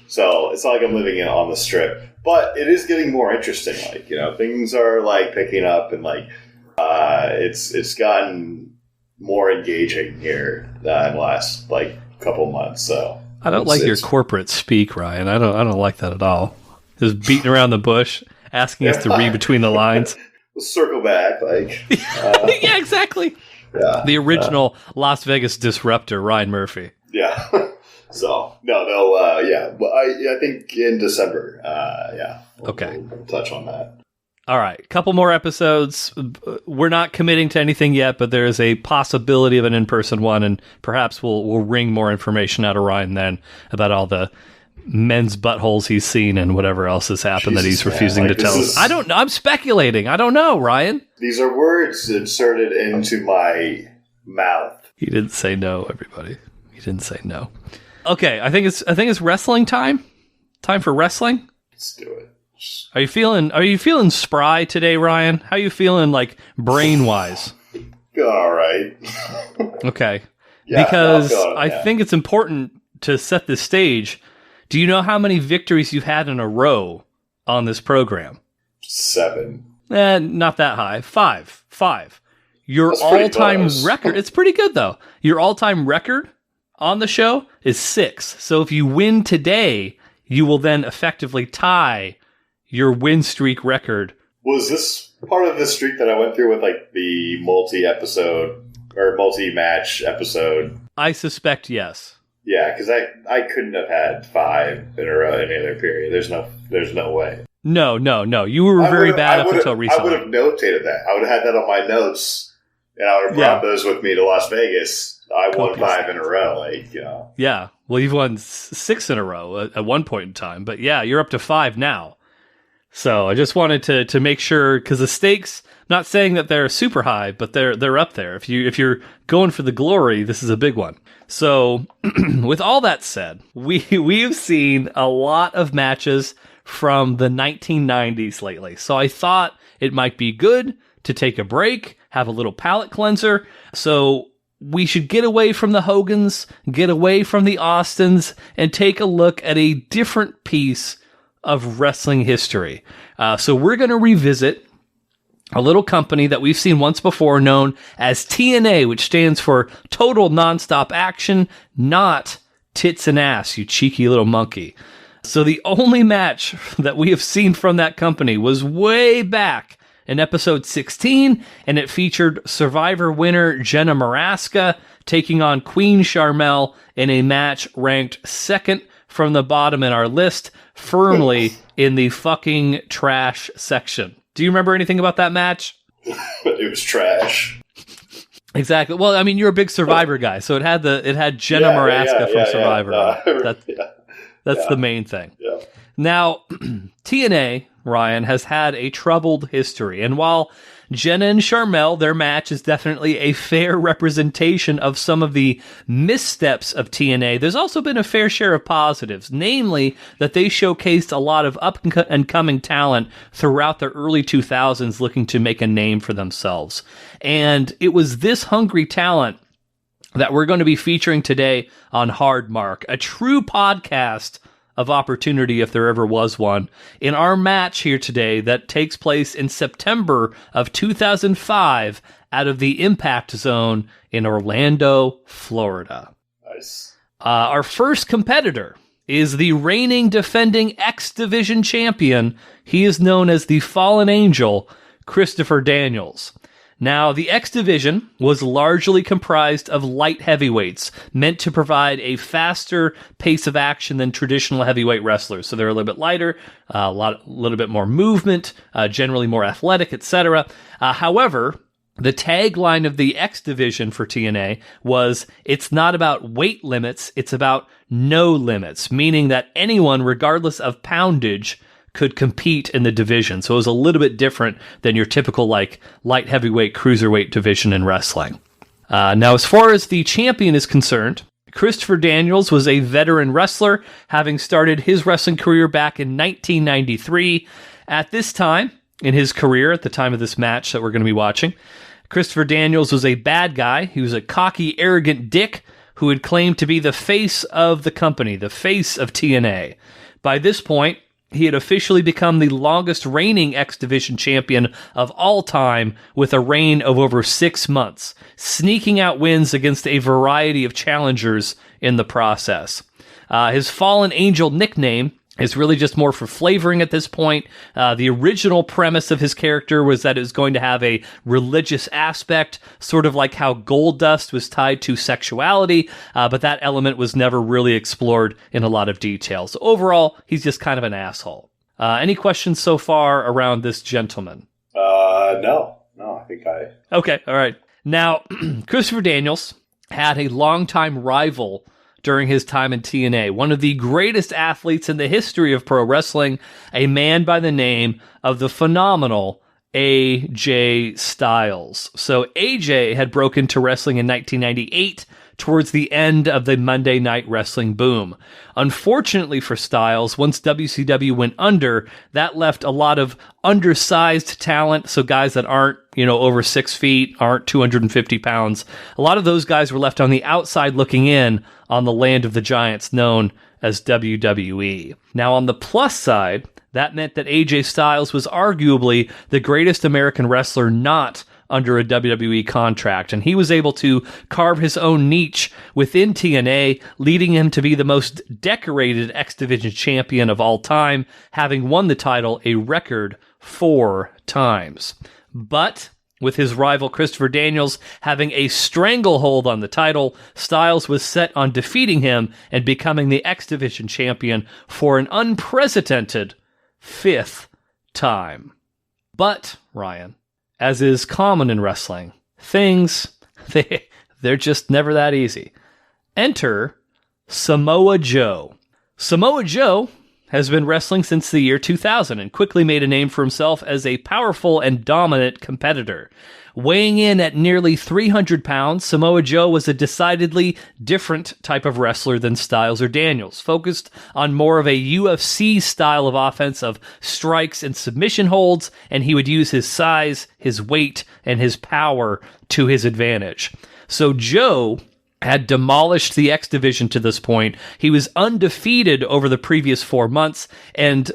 So it's not like I'm living on the Strip, but it is getting more interesting. Like things are like picking up and like it's gotten more engaging here in the last like couple months. So I don't like your corporate speak, Ryan. I don't like that at all. Just beating around the bush. Asking us to read between the lines. We'll circle back, like yeah, exactly. Yeah, the original Las Vegas disruptor, Ryan Murphy. Yeah. So no, but I think in December, we'll touch on that. All right, couple more episodes. We're not committing to anything yet, but there is a possibility of an in-person one, and perhaps we'll wring more information out of Ryan then about all the men's buttholes he's seen and whatever else has happened that he's refusing to tell us. I don't know. I'm speculating. I don't know, Ryan. These are words inserted into my mouth. He didn't say no, everybody. He didn't say no. Okay, I think it's wrestling time. Time for wrestling. Let's do it. Are you feeling spry today, Ryan? How are you feeling like brain wise? Feeling all right. Okay. Yeah, because I think it's important to set the stage. Do you know how many victories you've had in a row on this program? 7. Not that high. 5. Your That's pretty all-time close. record, it's pretty good though. Your all-time record on the show is 6. So if you win today, you will then effectively tie your win streak record. Was this part of the streak that I went through with like the multi-episode or multi-match episode? I suspect yes. Yeah, because I couldn't have had 5 in a row any other period. There's no way. No. You were very bad up until recently. I would have notated that. I would have had that on my notes, and I would have brought those with me to Las Vegas. I won 5 in a row, Yeah, well, you've won 6 in a row at one point in time, but yeah, you're up to 5 now. So I just wanted to make sure, because the stakes, not saying that they're super high, but they're up there. If you're going for the glory, this is a big one. So with all that said, we've seen a lot of matches from the 1990s lately. So I thought it might be good to take a break, have a little palate cleanser. So we should get away from the Hogans, get away from the Austins, and take a look at a different piece of wrestling history. So we're going to revisit a little company that we've seen once before known as TNA, which stands for Total Nonstop Action, not Tits and Ass, you cheeky little monkey. So the only match that we have seen from that company was way back in episode 16, and it featured Survivor winner Jenna Maraska taking on Queen Sharmell in a match ranked second from the bottom in our list, firmly in the fucking trash section. Do you remember anything about that match? It was trash. Exactly. Well, I mean, you're a big Survivor guy, so it had Jenna Maraska from Survivor. That's the main thing. Yeah. Now, TNA, Ryan, has had a troubled history, and while Jenna and Sharmell, their match is definitely a fair representation of some of the missteps of TNA, there's also been a fair share of positives, namely that they showcased a lot of up-and-coming talent throughout the early 2000s looking to make a name for themselves. And it was this hungry talent that we're going to be featuring today on Hard Mark, a true podcast of opportunity if there ever was one, in our match here today that takes place in September of 2005 out of the Impact Zone in Orlando, Florida. Nice. Our first competitor is the reigning defending X Division champion. He is known as the Fallen Angel, Christopher Daniels. Now, the X Division was largely comprised of light heavyweights, meant to provide a faster pace of action than traditional heavyweight wrestlers. So they're a little bit lighter, a little bit more movement, generally more athletic, etc. However, the tagline of the X Division for TNA was, "It's not about weight limits, it's about no limits," meaning that anyone, regardless of poundage, could compete in the division. So it was a little bit different than your typical light heavyweight, cruiserweight division in wrestling. Now, as far as the champion is concerned, Christopher Daniels was a veteran wrestler, having started his wrestling career back in 1993. At this time in his career, at the time of this match that we're going to be watching, Christopher Daniels was a bad guy. He was a cocky, arrogant dick who had claimed to be the face of the company, the face of TNA. By this point, he had officially become the longest reigning X Division champion of all time, with a reign of over 6 months, sneaking out wins against a variety of challengers in the process. His Fallen Angel nickname is really just more for flavoring at this point. The original premise of his character was that it was going to have a religious aspect, sort of like how Goldust was tied to sexuality, but that element was never really explored in a lot of detail. So overall, he's just kind of an asshole. Any questions so far around this gentleman? No, I think Okay, all right. Now, Christopher Daniels had a longtime rival during his time in TNA, one of the greatest athletes in the history of pro wrestling, a man by the name of the phenomenal AJ Styles. So AJ had broken into wrestling in 1998 towards the end of the Monday Night Wrestling boom. Unfortunately for Styles, once WCW went under, that left a lot of undersized talent, so guys that aren't, over 6 feet, aren't 250 pounds. A lot of those guys were left on the outside looking in on the land of the giants known as WWE. Now, on the plus side, that meant that AJ Styles was arguably the greatest American wrestler not under a WWE contract, and he was able to carve his own niche within TNA, leading him to be the most decorated X Division champion of all time, having won the title a record 4 times. But with his rival Christopher Daniels having a stranglehold on the title, Styles was set on defeating him and becoming the X Division champion for an unprecedented 5th time. But, Ryan, as is common in wrestling, things, they're just never that easy. Enter Samoa Joe. Samoa Joe has been wrestling since the year 2000 and quickly made a name for himself as a powerful and dominant competitor. Weighing in at nearly 300 pounds, Samoa Joe was a decidedly different type of wrestler than Styles or Daniels, focused on more of a UFC style of offense of strikes and submission holds, and he would use his size, his weight, and his power to his advantage. So Joe had demolished the X Division to this point. He was undefeated over the previous 4 months, and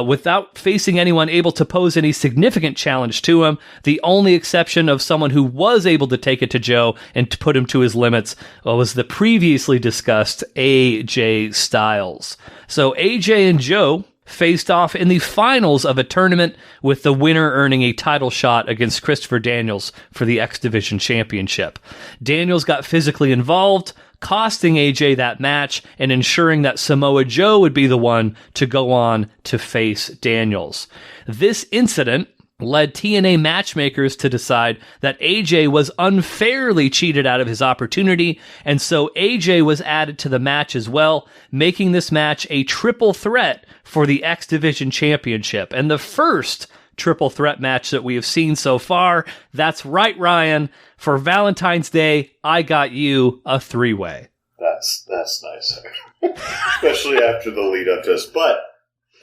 without facing anyone able to pose any significant challenge to him, the only exception of someone who was able to take it to Joe and to put him to his limits was the previously discussed AJ Styles. So AJ and Joe faced off in the finals of a tournament, with the winner earning a title shot against Christopher Daniels for the X Division Championship. Daniels got physically involved, costing AJ that match and ensuring that Samoa Joe would be the one to go on to face Daniels. This incident led TNA matchmakers to decide that AJ was unfairly cheated out of his opportunity, and so AJ was added to the match as well, making this match a triple threat for the X Division Championship, and the first triple threat match that we have seen so far. That's right, Ryan. For Valentine's Day, I got you a 3-way. That's nice. Especially after the lead up to this. But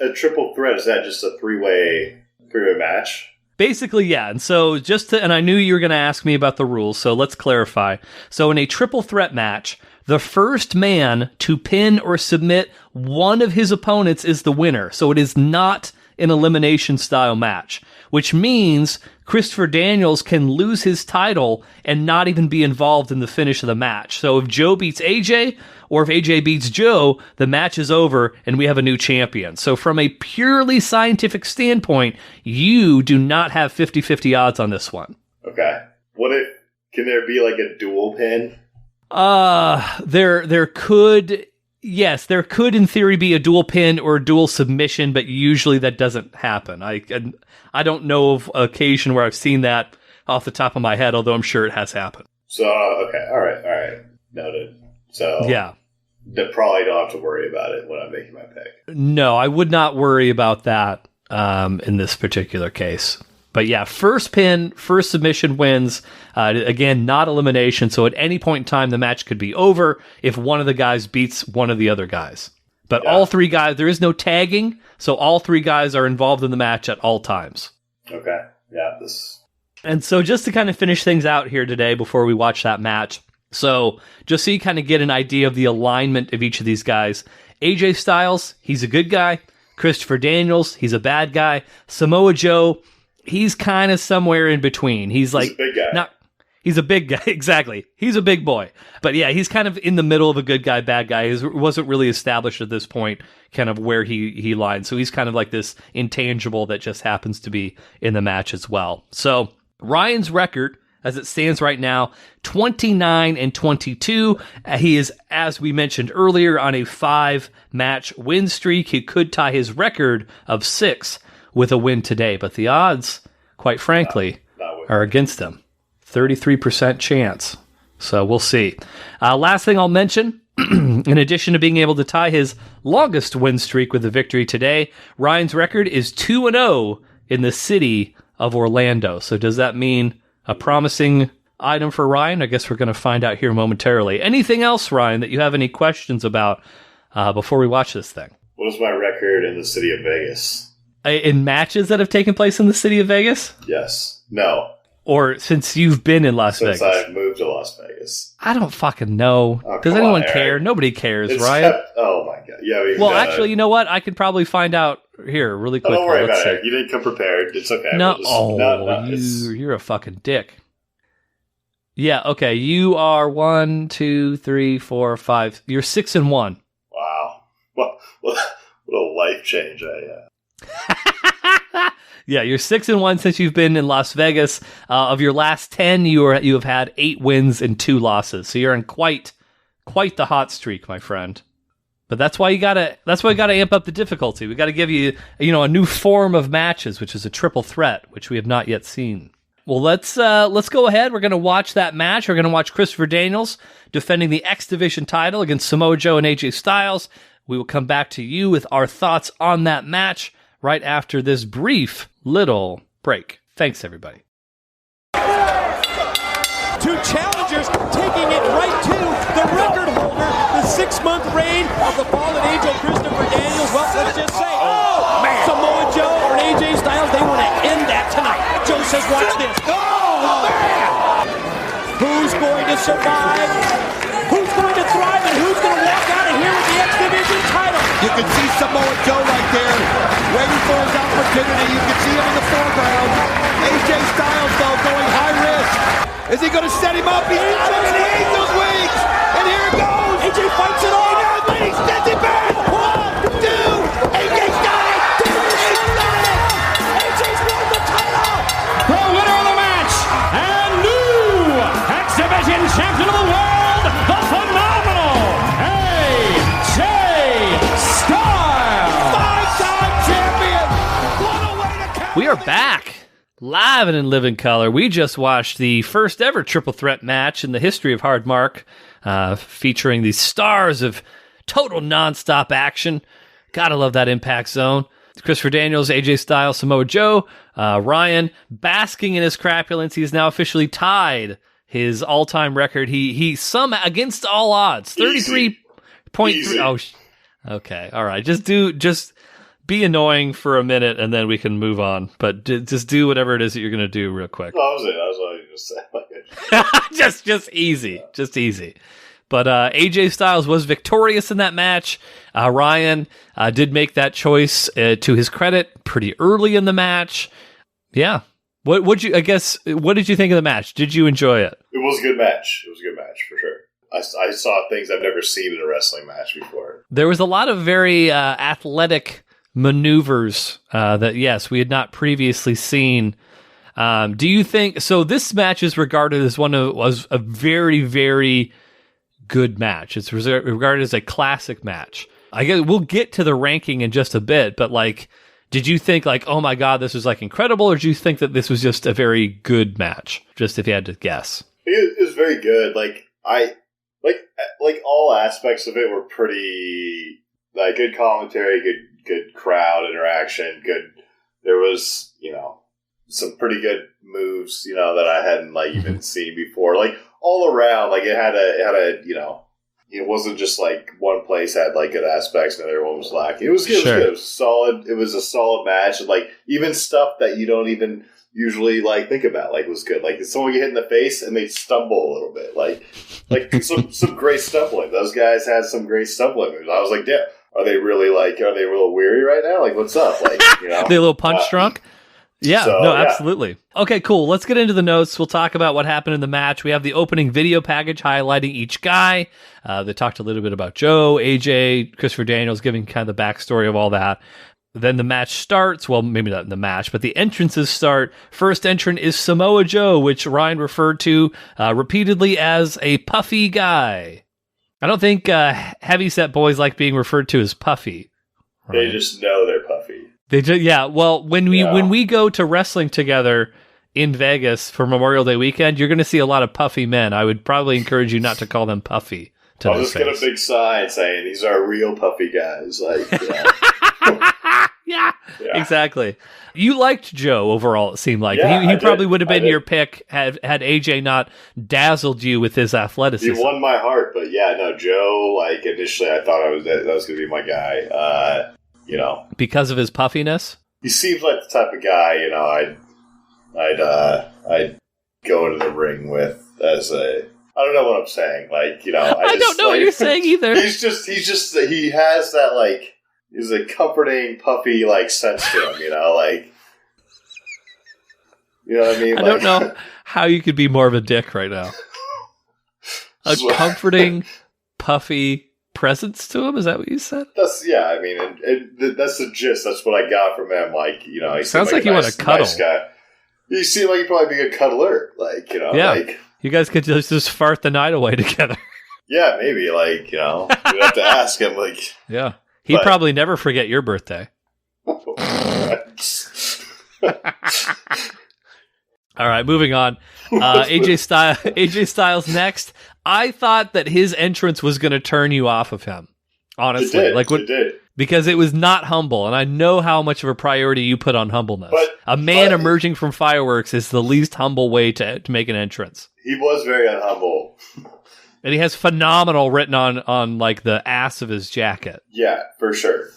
a triple threat, is that just a three-way match? Basically, yeah. And so and I knew you were going to ask me about the rules, so let's clarify. So in a triple threat match, the first man to pin or submit one of his opponents is the winner. So it is not an elimination style match, which means Christopher Daniels can lose his title and not even be involved in the finish of the match. So if Joe beats AJ, or if AJ beats Joe, the match is over and we have a new champion. So from a purely scientific standpoint, you do not have 50-50 odds on this one. Okay. Can there be like a dual pin? There could, yes, there could in theory be a dual pin or a dual submission, but usually that doesn't happen. I don't know of an occasion where I've seen that off the top of my head, although I'm sure it has happened. So, okay, all right, noted. So, yeah, they probably don't have to worry about it when I'm making my pick. No, I would not worry about that in this particular case. But yeah, first pin, first submission wins. Again, not elimination. So at any point in time, the match could be over if one of the guys beats one of the other guys. But yeah, all three guys, there is no tagging. So all three guys are involved in the match at all times. Okay. Yeah. And so just to kind of finish things out here today before we watch that match. So just so you kind of get an idea of the alignment of each of these guys. AJ Styles, he's a good guy. Christopher Daniels, he's a bad guy. Samoa Joe, he's kind of somewhere in between. He's like, a big guy. He's a big guy, exactly. He's a big boy. But yeah, he's kind of in the middle of a good guy, bad guy. He wasn't really established at this point kind of where he lines. So he's kind of like this intangible that just happens to be in the match as well. So Ryan's record, as it stands right now, 29-22. He is, as we mentioned earlier, on a 5-match win streak. He could tie his record of 6 with a win today, but the odds, quite frankly, are against him. 33% chance. So we'll see. Last thing I'll mention, in addition to being able to tie his longest win streak with a victory today, Ryan's record is 2-0 in the city of Orlando. So does that mean a promising item for Ryan? I guess we're going to find out here momentarily. Anything else, Ryan, that you have any questions about before we watch this thing? What is my record in the city of Vegas? In matches that have taken place in the city of Vegas? Yes. No. Or since you've been in Las Vegas? Since I've moved to Las Vegas. I don't fucking know. Does anyone care? Nobody cares, right? Oh my god! Yeah. I mean, well, actually, you know what? I could probably find out here really quickly. Don't worry about it. You didn't come prepared. It's okay. No, you're a fucking dick. Yeah. Okay. You are 1, 2, 3, 4, 5. You're 6-1. Wow. Well, what a life change Yeah, you're 6-1 since you've been in Las Vegas. Of your last 10, you have had 8 wins and 2 losses. So you're in quite the hot streak, my friend. But that's why you gotta amp up the difficulty. We gotta give you a new form of matches, which is a triple threat, which we have not yet seen. Well, let's go ahead. We're gonna watch that match. We're gonna watch Christopher Daniels defending the X Division title against Samoa Joe and AJ Styles. We will come back to you with our thoughts on that match right after this brief little break. Thanks, everybody. 2 challengers taking it right to the record holder, the 6-month reign of the fallen angel Christopher Daniels. Well, let's just say, man. Samoa Joe or AJ Styles, they want to end that tonight. Joe says, watch this. Man. Who's going to survive? Who's going to thrive? And who's going to walk out of here with the X Division title? You can see Samoa Joe right there, waiting for his opportunity. You can see him in the foreground. AJ Styles, though, going high risk. Is he going to set him up? He's got him in the Angel's wings. And here it goes. AJ fights it all. He knows, but he sends it back. 1, 2. AJ's got it. AJ's won the title. The winner of the match and new X Division champion of the world, the phenomenal AJ Styles. 5-time champion. What a way to count. We are back. Live and in living color. We just watched the first ever triple threat match in the history of Hard Mark, featuring the stars of total nonstop action. Gotta love that Impact Zone. Christopher Daniels, AJ Styles, Samoa Joe, Ryan, basking in his crapulence. He's now officially tied his all-time record. He against all odds, 33.3. Oh, okay, all right. Just be annoying for a minute, and then we can move on. But just do whatever it is that you're going to do real quick. I was only just saying. just easy. But AJ Styles was victorious in that match. Ryan did make that choice to his credit pretty early in the match. Yeah. What did you think of the match? Did you enjoy it? It was a good match. It was a good match for sure. I saw things I've never seen in a wrestling match before. There was a lot of very athletic maneuvers that, yes, we had not previously seen. Do you think so? This match is regarded as was a very, very good match. It's regarded as a classic match. I guess we'll get to the ranking in just a bit, but did you think oh my god, this was incredible, or did you think that this was just a very good match? Just if you had to guess, it was very good. All aspects of it were pretty good commentary, good crowd interaction, good. There was some pretty good moves that I hadn't even seen before. All around, it had a it wasn't just one place had good aspects and the other one was lacking. It was good. Sure. It was solid. It was a solid match. And even stuff that you don't even usually think about was good. If someone get hit in the face and they stumble a little bit, some great stumbling. Those guys had some great stumbling moves. I was like, damn, are they really are they a little weary right now? What's up? They a little punch drunk? Yeah, absolutely. Okay, cool. Let's get into the notes. We'll talk about what happened in the match. We have the opening video package highlighting each guy. They talked a little bit about Joe, AJ, Christopher Daniels, giving kind of the backstory of all that. Then the match starts. Well, maybe not the match, but the entrances start. First entrant is Samoa Joe, which Ryan referred to repeatedly as a puffy guy. I don't think heavyset boys like being referred to as puffy. Right? They just know they're puffy. Well, when we go to wrestling together in Vegas for Memorial Day weekend, you're going to see a lot of puffy men. I would probably encourage you not to call them puffy. I'll just get a big sign saying these are real puffy guys. Yeah, exactly. You liked Joe overall, it seemed like. Yeah, he probably would have been your pick had AJ not dazzled you with his athleticism. He won my heart, but Joe, initially I thought that was going to be my guy. Because of his puffiness? He seems like the type of guy, go into the ring with as a. I don't know what I'm saying. Like, you know, I don't know what you're saying either. He has that, like, he's a comforting, puppy, like, sense to him, you know, like, you know what I mean? I like, don't know how you could be more of a dick right now. A comforting, puffy presence to him? Is that what you said? I mean, and that's the gist. That's what I got from him. Like, you know, he sounds like you want to cuddle. Nice guy. You seem like he'd probably be a cuddler. Like, you know, yeah. like. You guys could just fart the night away together. Yeah, maybe. Like, you know, we'd have to ask him. Like, yeah. He'd probably never forget your birthday. All right, moving on. AJ Styles next. I thought that his entrance was going to turn you off of him. Honestly, it did. Because it was not humble, and I know how much of a priority you put on humbleness. But a man emerging from fireworks is the least humble way to make an entrance. He was very unhumble. And he has phenomenal written on like the ass of his jacket. Yeah, for sure.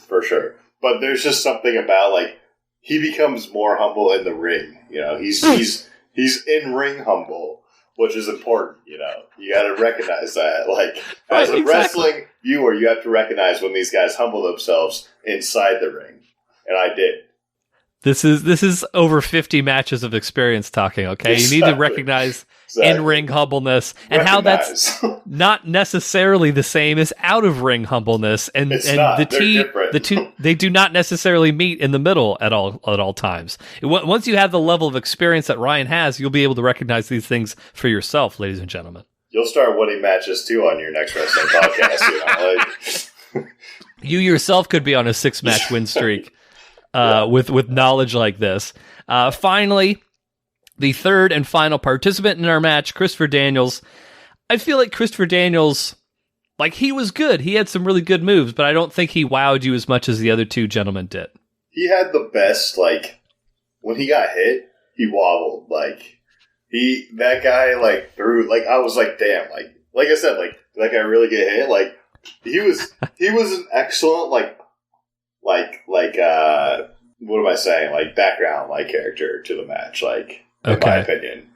But there's just something about, like, he becomes more humble in the ring. You know, he's in ring humble, which is important. You know, you got to recognize that. Like, as a wrestling viewer, you have to recognize when these guys humble themselves inside the ring, and I did. This is over 50 matches of experience talking. Okay, Exactly. You need to recognize in-ring humbleness and how that's not necessarily the same as out-of-ring humbleness, and the two they do not necessarily meet in the middle at all times. Once you have the level of experience that Ryan has, you'll be able to recognize these things for yourself, ladies and gentlemen. You'll start winning matches too on your next wrestling podcast. You know? You yourself could be on a 6-match win streak with knowledge like this. Finally, the third and final participant in our match, Christopher Daniels. I feel like Christopher Daniels, like, he was good. He had some really good moves, but I don't think he wowed you as much as the other two gentlemen did. He had the best, like, when he got hit, he wobbled. Like, that guy, like, threw, like, I was like, damn, like I said, like, did that guy really get hit? Like, he was an excellent, what am I saying? Like, background, like, character to the match, like, in my opinion.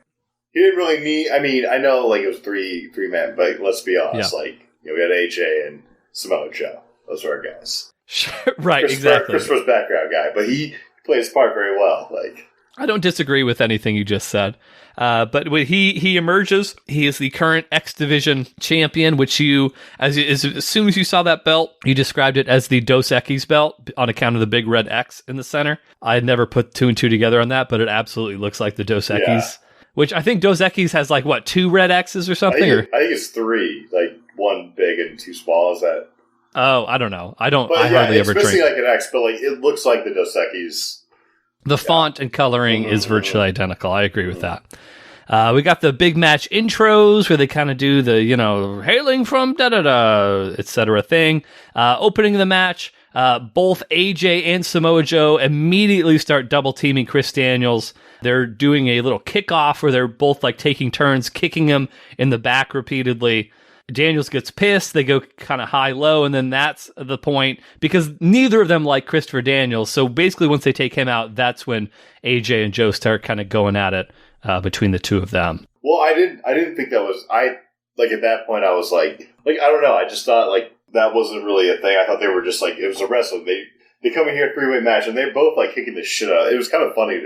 He didn't really need, I mean, I know, like, it was three men, but let's be honest, like, you know, we had AJ and Samoa Joe. Those were our guys. Sure, right, exactly. Christopher's background guy, but he played his part very well, like. I don't disagree with anything you just said. But when he emerges, he is the current X Division champion, which as soon as you saw that belt, you described it as the Dos Equis belt on account of the big red X in the center. I had never put 2 and 2 together on that, but it absolutely looks like the Dos Equis. Yeah. Which I think Dos Equis has, like, what, 2 red X's or something? I think it's 3, like 1 big and 2 small. Is that? Oh, I don't know. I hardly ever drink. It's missing like an X, but like it looks like the Dos Equis. The font and coloring is virtually identical. I agree with that. We got the big match intros where they kind of do the, you know, hailing from da-da-da, etc. thing. Opening the match, both AJ and Samoa Joe immediately start double teaming Chris Daniels. They're doing a little kickoff where they're both, like, taking turns, kicking him in the back repeatedly. Daniels gets pissed. They go kind of high-low, and then that's the point, because neither of them like Christopher Daniels. So basically, once they take him out, that's when AJ and Joe start kind of going at it between the two of them. Well, I didn't think that was, at that point, I was like, I don't know. I just thought, like, that wasn't really a thing. I thought they were just, like, it was a wrestling. They come in here, 3-way match, and they're both, like, kicking the shit out. It was kind of funny.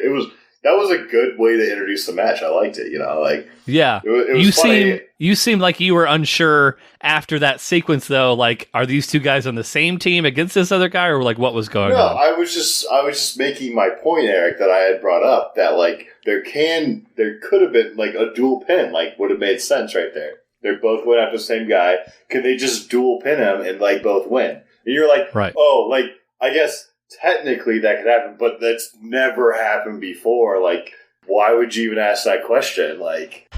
That was a good way to introduce the match. I liked it, you know, like. Yeah. It was funny. You seemed like you were unsure after that sequence, though. Like, are these two guys on the same team against this other guy, or, like, what was going on? No, I was just making my point, Eric, that I had brought up, that, like, there could have been, like, a dual pin, like, would have made sense right there. They're both going after the same guy. Could they just dual pin him and, like, both win? And you're like, right. Oh, like, I guess technically that could happen, but that's never happened before. Like, why would you even ask that question? Like,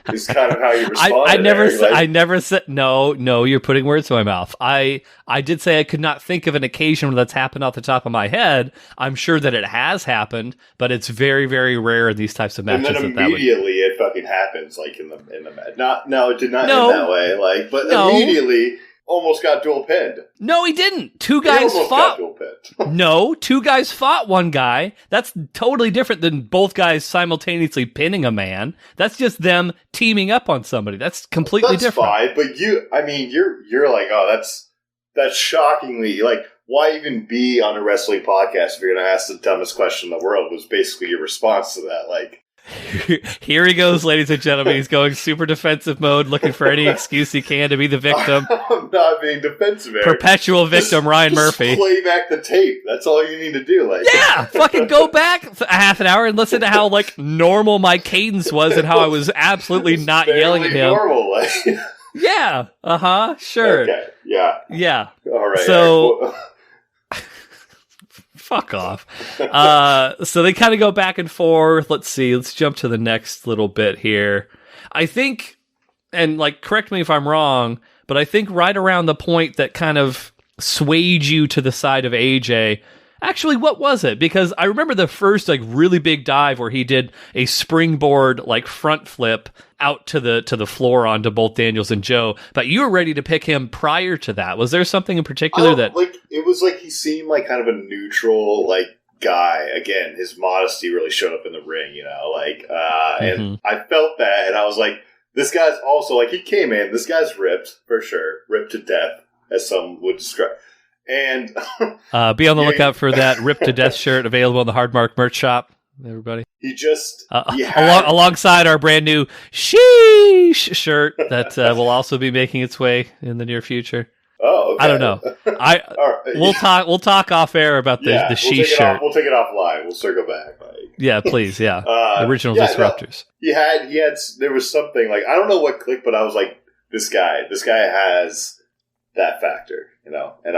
it's kind of how you respond. I never said no. You're putting words in my mouth. I did say I could not think of an occasion where that's happened off the top of my head. I'm sure that it has happened, but it's very, very rare in these types of matches. And then immediately it fucking happens, like in the match. No, it did not end that way. Like, but immediately almost got dual pinned. No, he didn't. Two guys fought. No, two guys fought one guy. That's totally different than both guys simultaneously pinning a man. That's just them teaming up on somebody. That's completely different. That's fine, but you're like, oh, that's shockingly, like, why even be on a wrestling podcast if you're going to ask the dumbest question in the world was basically your response to that, like. Here he goes, ladies and gentlemen. He's going super defensive mode, looking for any excuse he can to be the victim. I'm not being defensive, Erik. Perpetual victim, Ryan Murphy. Play back the tape. That's all you need to do. Like, yeah, fucking go back a half an hour and listen to how like normal my cadence was and how I was absolutely not yelling at him. Normal, like. Yeah. Sure. Okay. Yeah. Yeah. All right. So. Fuck off. So they kind of go back and forth. Let's see. Let's jump to the next little bit here. I think, and like, correct me if I'm wrong, but I think right around the point that kind of swayed you to the side of AJ. Actually, what was it? Because I remember the first like really big dive where he did a springboard like front flip out to the floor onto both Daniels and Joe. But you were ready to pick him prior to that. Was there something in particular that like it was like he seemed like kind of a neutral like guy. Again, his modesty really showed up in the ring, you know, like and I felt that, and I was like, this guy's also like he came in. This guy's ripped for sure, ripped to death, as some would describe. And be on the lookout for that Ripped to Death shirt available in the Hard Mark merch shop, everybody. He just alongside our brand new Sheesh shirt that will also be making its way in the near future. Oh, okay. I don't know. Right. We'll talk off air about the Sheesh shirt. We'll take it offline. We'll circle back. Like. Yeah, please. Yeah, original disruptors. No, he had. There was something like I don't know what clicked, but I was like, this guy has that factor. You know, and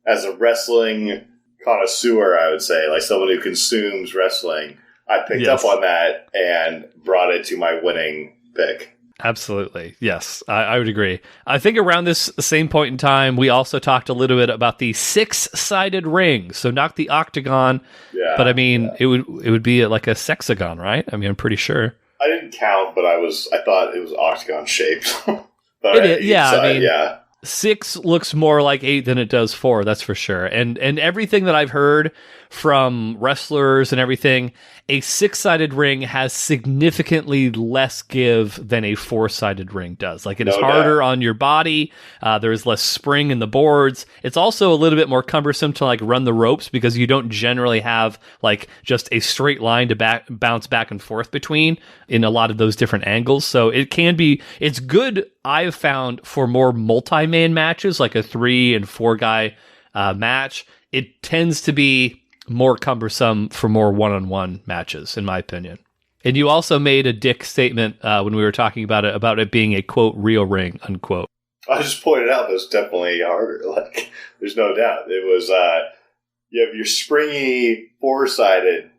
as a wrestling connoisseur, I would say, like someone who consumes wrestling, I picked up on that and brought it to my winning pick. Absolutely. Yes, I would agree. I think around this same point in time, we also talked a little bit about the 6-sided ring. So not the octagon, but I mean, it would be like a sexagon, right? I mean, I'm pretty sure. I didn't count, but I thought it was octagon shaped. Yeah. 6 looks more like 8 than it does 4, that's for sure. And everything that I've heard from wrestlers and everything, a 6-sided ring has significantly less give than a 4-sided ring does. Like, it is harder on your body. There's less spring in the boards. It's also a little bit more cumbersome to like run the ropes because you don't generally have like just a straight line to bounce back and forth between in a lot of those different angles. So it's good, I've found, for more multi-man matches, like a 3 and 4 guy match. It tends to be more cumbersome for more one-on-one matches, in my opinion. And you also made a dick statement when we were talking about it being a, quote, real ring, unquote. I just pointed out that it's definitely harder. Like, there's no doubt. It was, you have your springy 4-sided,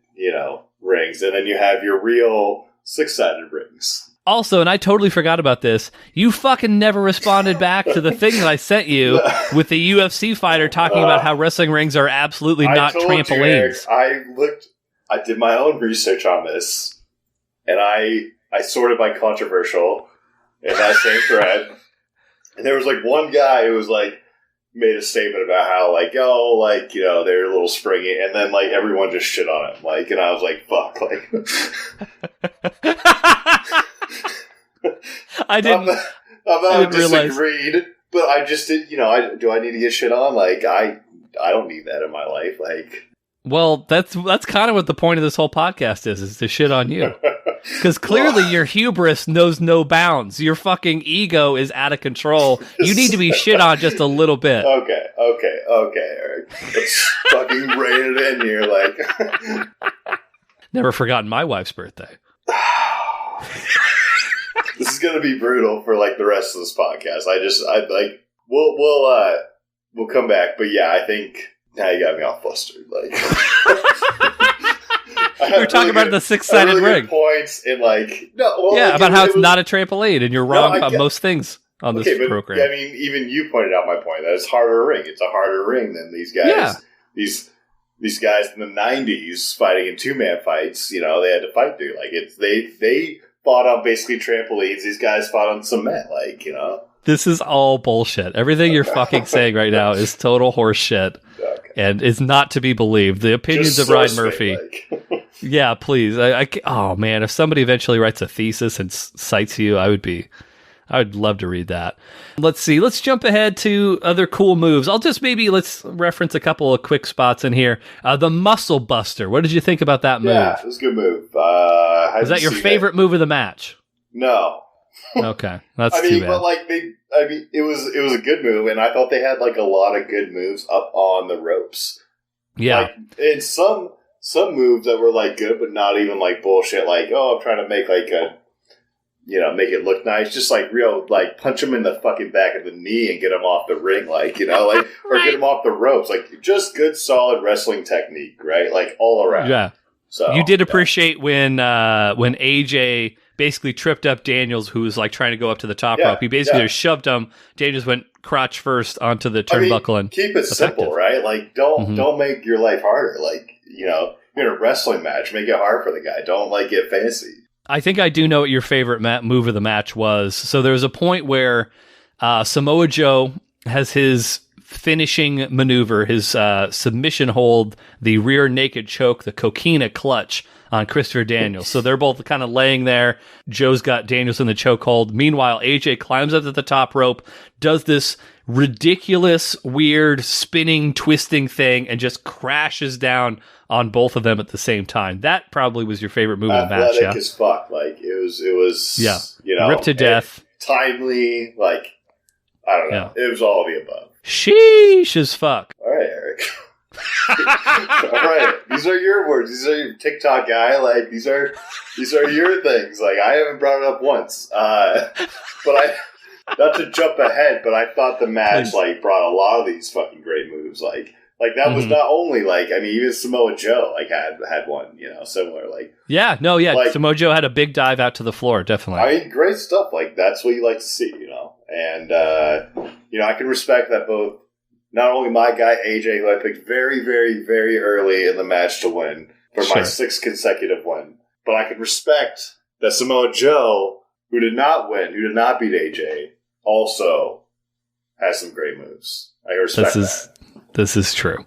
rings, and then you have your real 6-sided rings. Also, and I totally forgot about this, you fucking never responded back to the thing that I sent you with the UFC fighter talking about how wrestling rings are absolutely not trampolines. I did my own research on this, and I sorted by controversial in that same thread. And there was like one guy who was like, made a statement about how like, oh, like, they're a little springy, and then like everyone just shit on him. Like, and I was like, fuck, like. I didn't disagreed, but I just did. Do I need to get shit on? Like, I don't need that in my life. Like, well, that's kind of what the point of this whole podcast is to shit on you, because clearly your hubris knows no bounds. Your fucking ego is out of control. You need to be shit on just a little bit. Okay, Erik. Let's fucking rein it in here. Like, never forgotten my wife's birthday. This is gonna be brutal for like the rest of this podcast. We'll come back, but yeah, I think now you got me all flustered. Like, we're talking about the 6-sided ring points and like about how it's not a trampoline, and you're wrong about most things on this program. I mean, even you pointed out my point that it's harder ring. It's a harder ring than these guys. Yeah. These guys in the 90s fighting in 2-man fights. They had to fight through. Like, they fought on basically trampolines. These guys fought on cement, This is all bullshit. Everything you're fucking saying right now is total horse shit. Okay. and is not to be believed. The opinions of Ryan Murphy. Yeah, please. Oh man, if somebody eventually writes a thesis and cites you, I would love to read that. Let's see. Let's jump ahead to other cool moves. let's reference a couple of quick spots in here. The Muscle Buster. What did you think about that move? Yeah, it was a good move. Is that your favorite move of the match? No. Okay, that's too bad. But it was a good move, and I thought they had like a lot of good moves up on the ropes. Yeah, and some moves that were like good, but not even like bullshit. Like, I'm trying to make like a, make it look nice. Just like real, like punch him in the fucking back of the knee and get him off the ring, or get him off the ropes. Like just good, solid wrestling technique, right? Like all around. Yeah. So you did appreciate when AJ basically tripped up Daniels, who was like trying to go up to the top rope. He basically just shoved him. Daniels went crotch first onto the turnbuckle and keep it simple, right? Like don't make your life harder. Like you're in a wrestling match, make it hard for the guy. Don't get fancy. I think I do know what your favorite move of the match was. So there was a point where Samoa Joe has his finishing maneuver, his submission hold, the rear naked choke, the coquina clutch on Christopher Daniels. So they're both kind of laying there. Joe's got Daniels in the chokehold. Meanwhile, AJ climbs up to the top rope, does this ridiculous, weird, spinning, twisting thing, and just crashes down on both of them at the same time. That probably was your favorite move of the match, yeah? Athletic as fuck. Like, it was ripped to death. Timely, like, I don't know. Yeah. It was all of the above. Sheesh as fuck. All right, Eric. All right, these are your words. These are your TikTok guy. Like these are your things. Like I haven't brought it up once. But not to jump ahead, but I thought the match brought a lot of these fucking great moves. Like that was not only even Samoa Joe had one, similar. Like Samoa Joe had a big dive out to the floor, definitely. Great stuff. Like that's what you like to see, And I can respect that both. Not only my guy AJ, who I picked very, very, very early in the match to win for my 6th consecutive win, but I can respect that Samoa Joe, who did not win, who did not beat AJ, also has some great moves. I respect that. This is true.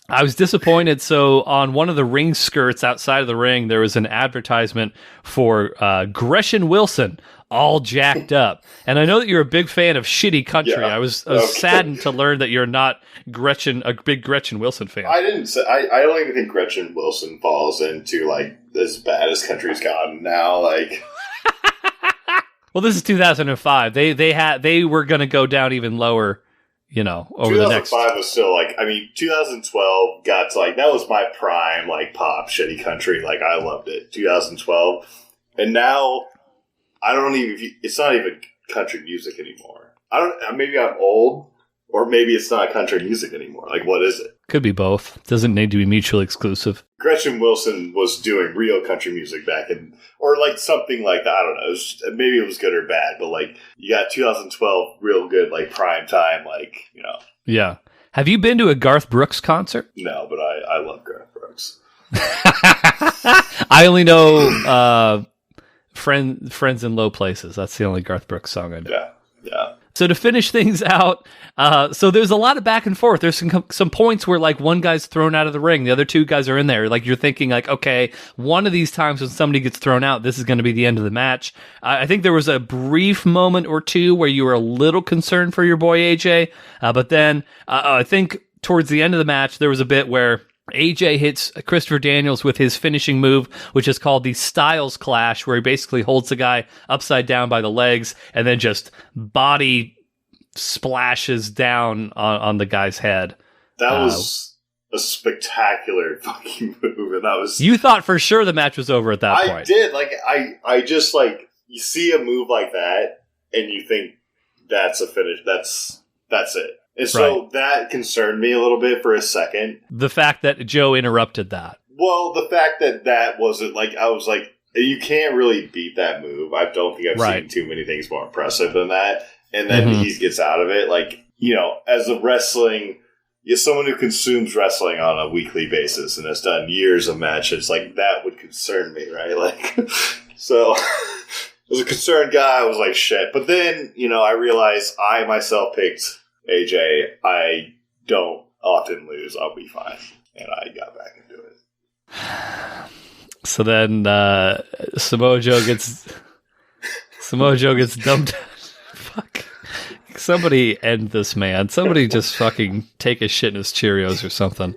I was disappointed. So on one of the ring skirts outside of the ring, there was an advertisement for Gresham Wilson, all jacked up. And I know that you're a big fan of Shitty Country. Yeah. I was saddened to learn that you're not a big Gretchen Wilson fan. I don't even think Gretchen Wilson falls into as bad as country's gotten now. Well, this is 2005. They were going to go down even lower. Over the next. 2005 was still 2012 got to that was my prime pop Shitty Country. I loved it. 2012, and now I don't even. It's not even country music anymore. Maybe I'm old, or maybe it's not country music anymore. What is it? Could be both. Doesn't need to be mutually exclusive. Gretchen Wilson was doing real country music back in, or something like that. I don't know. Maybe it was good or bad, but you got 2012 real good, prime time, Yeah. Have you been to a Garth Brooks concert? No, but I love Garth Brooks. I only know Friends in Low Places. That's the only Garth Brooks song I know. Yeah. So to finish things out, so there's a lot of back and forth. There's some points where one guy's thrown out of the ring, the other two guys are in there. You're thinking okay, one of these times when somebody gets thrown out, this is going to be the end of the match. I think there was a brief moment or two where you were a little concerned for your boy AJ, but then I think towards the end of the match there was a bit where AJ hits Christopher Daniels with his finishing move, which is called the Styles Clash, where he basically holds the guy upside down by the legs and then just body splashes down on the guy's head. That was a spectacular fucking move, and that was. You thought for sure the match was over at that point. I did. I just you see a move like that, and you think that's a finish. That's it. And so that concerned me a little bit for a second. The fact that Joe interrupted that. Well, the fact that wasn't I was you can't really beat that move. I don't think I've seen too many things more impressive than that. And then he gets out of it. As a wrestling, someone who consumes wrestling on a weekly basis and has done years of matches, that would concern me, right? So as a concerned guy, I was shit. But then, I realized I myself picked AJ. I don't often lose, I'll be fine. And I got back into it. So then Samoa Joe gets dumped. Fuck. Somebody end this man. Somebody just fucking take a shit in his Cheerios or something.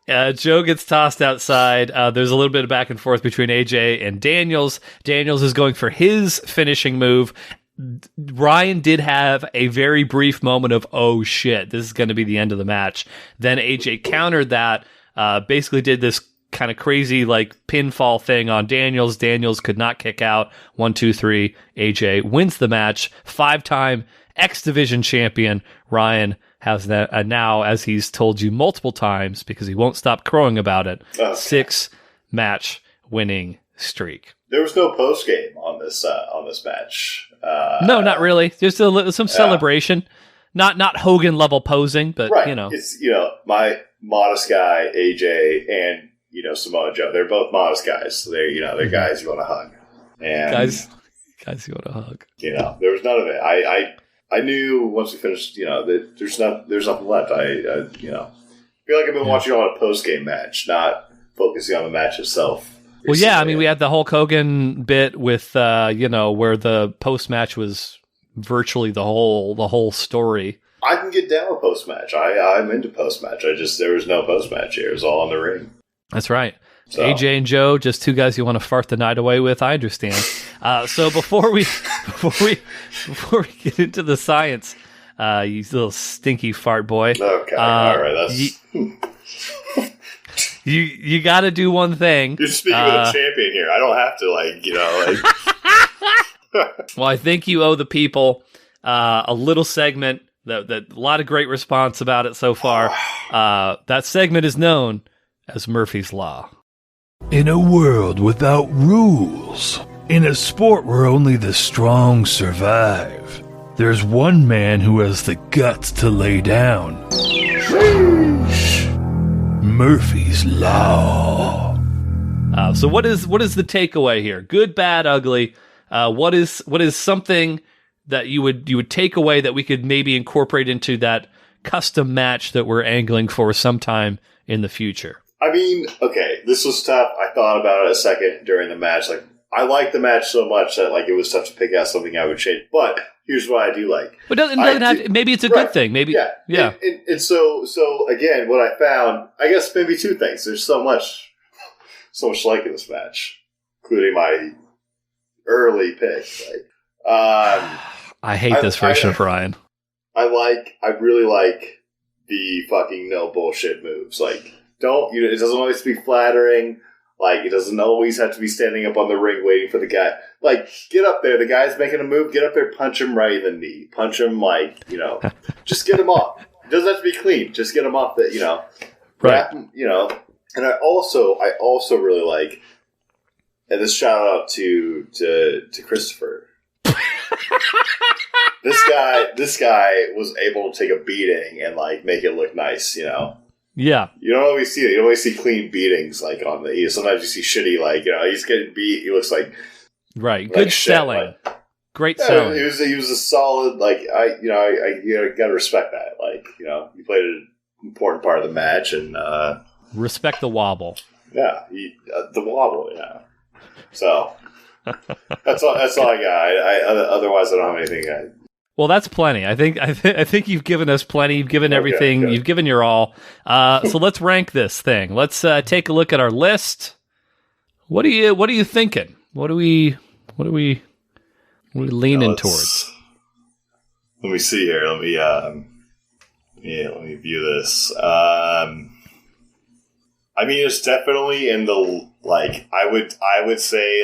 Joe gets tossed outside. There's a little bit of back and forth between AJ and Daniels. Daniels is going for his finishing move. Ryan did have a very brief moment of, oh shit, this is going to be the end of the match. Then AJ countered that, basically did this kind of crazy like pinfall thing on Daniels. Daniels could not kick out. 1, 2, 3. AJ wins the match. 5-time X Division champion. Ryan has that now, as he's told you multiple times because he won't stop crowing about it, 6-match winning streak. There was no post game on this match. No, not really. There's some celebration. Not Hogan level posing, but right. It's my modest guy AJ and Samoa Joe. They're both modest guys. So they're guys you want to hug. And guys you want to hug. There was none of it. I knew once we finished, that there's nothing left. I feel like I've been watching on a post game match, not focusing on the match itself. Well, yeah, I mean, we had the Hulk Hogan bit with, where the post match was virtually the whole story. I can get down with post match. I'm into post match. There was no post match here. It was all on the ring. That's right. So. AJ and Joe, just two guys you want to fart the night away with. I understand. So before we get into the science, you little stinky fart boy. Okay, all right. That's you got to do one thing. You're speaking with a champion here. I don't have to Well, I think you owe the people a little segment that a lot of great response about it so far. That segment is known as Murphy's Law. In a world without rules, in a sport where only the strong survive, there's one man who has the guts to lay down. Murphy's Law. So what is the takeaway here? Good, bad, ugly. What is something that you would take away that we could maybe incorporate into that custom match that we're angling for sometime in the future? I mean, okay, this was tough. I thought about it a second during the match. Like, I liked the match so much that it was tough to pick out something I would change. But here's what I do like. But it doesn't have. Maybe it's a good thing. Maybe, yeah. And so again, what I found, I guess maybe two things. There's so much like in this match, including my early pick. I hate this version of Ryan. I really like the fucking no bullshit moves. It doesn't always be flattering. It doesn't always have to be standing up on the ring waiting for the guy. Get up there. The guy's making a move. Get up there, punch him right in the knee. Punch him, just get him off. It doesn't have to be clean. Just get him off the, wrap him, And I also really like, and this shout out to Christopher. This guy was able to take a beating and make it look nice, Yeah. You don't always see clean beatings on the. Sometimes you see shitty he's getting beat. He looks like right. Good selling. Great selling. He was a solid you gotta respect that. He played an important part of the match and respect the wobble. Yeah, the wobble. Yeah. So that's all I got. Otherwise, I don't have anything. Well, that's plenty. I think you've given us plenty. You've given everything. Good. You've given your all. So let's rank this thing. Let's take a look at our list. What are you thinking? What are we leaning towards? Let me see here. Let me view this. I mean, it's definitely in the I would say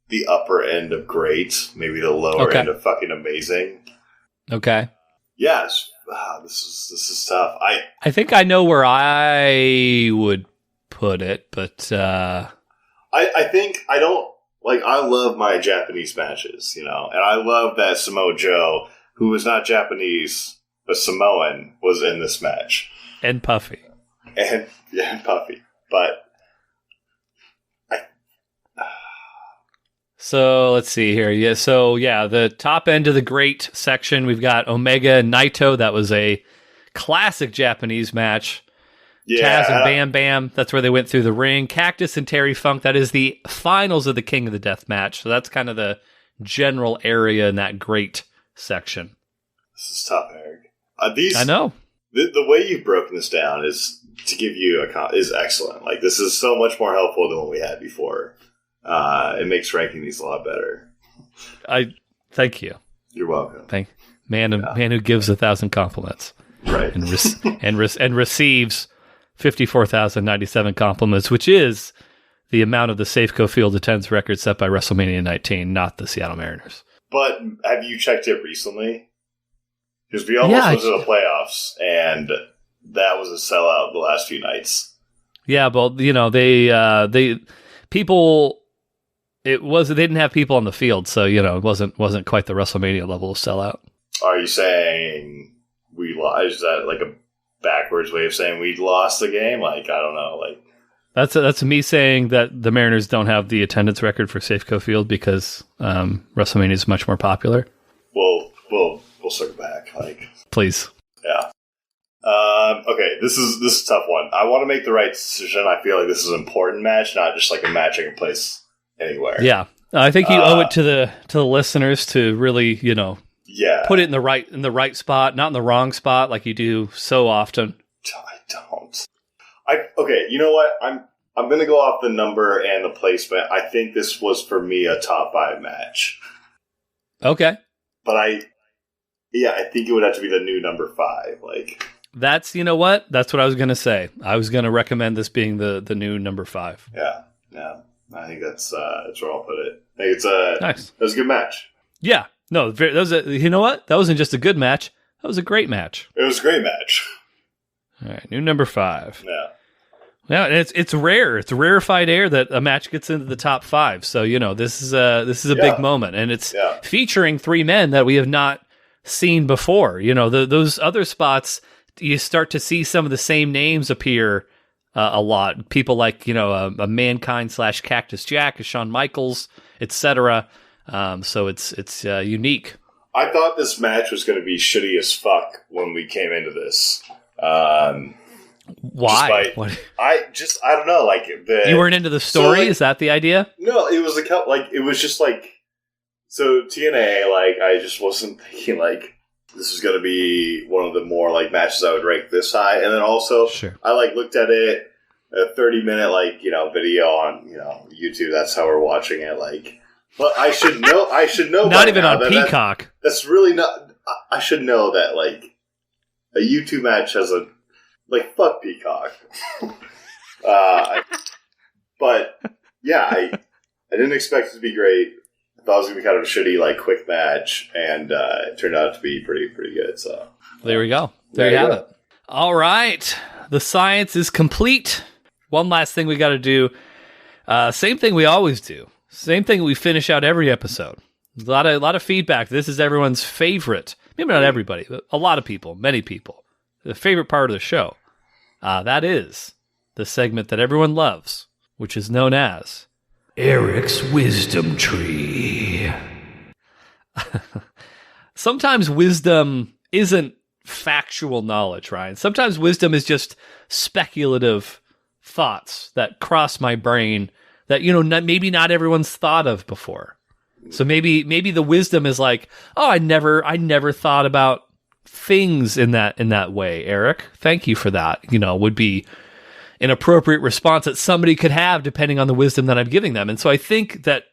the upper end of great, maybe the lower end of fucking amazing. Okay. Yes. This is tough. I think I know where I would put it, but I think I don't I love my Japanese matches, and I love that Samoa Joe, who was not Japanese but Samoan, was in this match. And Puffy. And Puffy. But so let's see here. Yeah, so the top end of the great section, we've got Omega and Naito. That was a classic Japanese match. Yeah. Taz and Bam Bam, that's where they went through the ring. Cactus and Terry Funk, that is the finals of the King of the Death match. So that's kind of the general area in that great section. This is tough, Eric. I know. The way you've broken this down is to give you is excellent. Like, this is so much more helpful than what we had before. It makes ranking these a lot better. Thank you. You're welcome. Man who gives 1,000 compliments, right? And receives 54,097 compliments, which is the amount of the Safeco Field attendance record set by WrestleMania 19, not the Seattle Mariners. But have you checked it recently? Because we almost went to the playoffs, and that was a sellout the last few nights. Yeah, but they didn't have people on the field, so it wasn't quite the WrestleMania level of sellout. Are you saying we lost? Is that like a backwards way of saying we lost the game? Like, I don't know. Like, that's me saying that the Mariners don't have the attendance record for Safeco Field because WrestleMania is much more popular. We'll circle back. Like, please. Yeah. Okay. This is a tough one. I want to make the right decision. I feel like this is an important match, not just like a match I can place anywhere. Yeah, I think you owe it to the listeners to really, put it in the right spot, not in the wrong spot like you do so often. I don't. Okay, you know what? I'm going to go off the number and the placement. I think this was for me a top 5 match. Okay, but I think it would have to be the new number 5. Like, that's what I was going to say. I was going to recommend this being the new number 5. Yeah. I think that's where I'll put it. I think it's nice. That was a good match. Yeah. No, that was you know what? That wasn't just a good match. That was a great match. It was a great match. All right, new number 5. Yeah. Yeah, and it's rare. It's rarefied air that a match gets into the top 5. So this is a big moment, and it's featuring 3 men that we have not seen before. Those other spots, you start to see some of the same names appear a lot. People like a Mankind / Cactus Jack, a Shawn Michaels, etc. So it's unique. I thought this match was going to be shitty as fuck when we came into this. Why? I don't know. Like, you weren't into the story. Is that the idea? No, it was it was just like, so TNA. Like, I just wasn't thinking like this was going to be one of the more like matches I would rank this high. And then also, I looked at it, a 30-minute video on YouTube. That's how we're watching it. Like, but I should know. I should know. Not even on Peacock. That's really not. I should know that like a YouTube match has a. Like, fuck Peacock. But, yeah, I didn't expect it to be great. I thought it was going to be kind of a shitty, like, quick match, and it turned out to be pretty good, so. There we go. There you have it. All right. The science is complete. One last thing we got to do. Same thing we always do. Same thing we finish out every episode. A lot of feedback. This is everyone's favorite. Maybe not everybody, but a lot of people, many people. The favorite part of the show. That is the segment that everyone loves, which is known as Erik's Wisdom Tree. Sometimes wisdom isn't factual knowledge, Ryan. Sometimes wisdom is just speculative thoughts that cross my brain that, maybe not everyone's thought of before. So maybe the wisdom is like, oh, I never thought about things in that way, Erik. Thank you for that. Would be an appropriate response that somebody could have depending on the wisdom that I'm giving them. And so I think that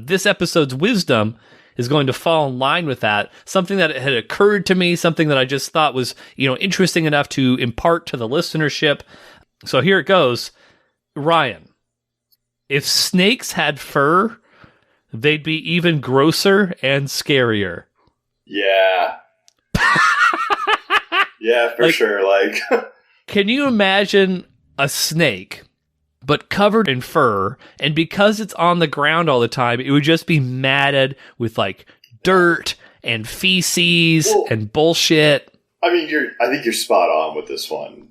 this episode's wisdom is going to fall in line with that. Something that had occurred to me, something that I just thought was, interesting enough to impart to the listenership. So here it goes. Ryan, if snakes had fur, they'd be even grosser and scarier. Yeah. Yeah, for sure. Like, can you imagine a snake, but covered in fur, and because it's on the ground all the time, it would just be matted with like dirt and feces and bullshit. I mean, I think you're spot on with this one,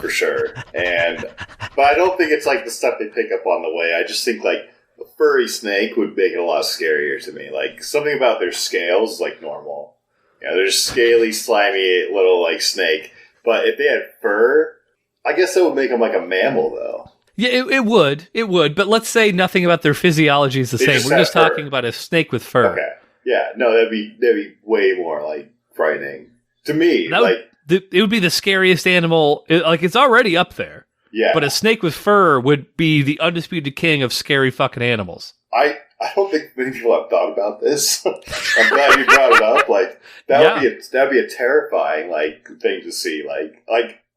for sure. But I don't think it's like the stuff they pick up on the way. I just think like a furry snake would make it a lot scarier to me. Like, something about their scales is like normal. Yeah, there's scaly, slimy little like snake. But if they had fur, I guess that would make them like a mammal, though. Yeah, it would. But let's say nothing about their physiology is the same. We're just talking about a snake with fur. Okay. Yeah. No, that'd be way more like frightening to me. It would be the scariest animal. It's already up there. Yeah. But a snake with fur would be the undisputed king of scary fucking animals. I don't think many people have thought about this. I'm glad you brought it up. Like that'd be a terrifying thing to see. Like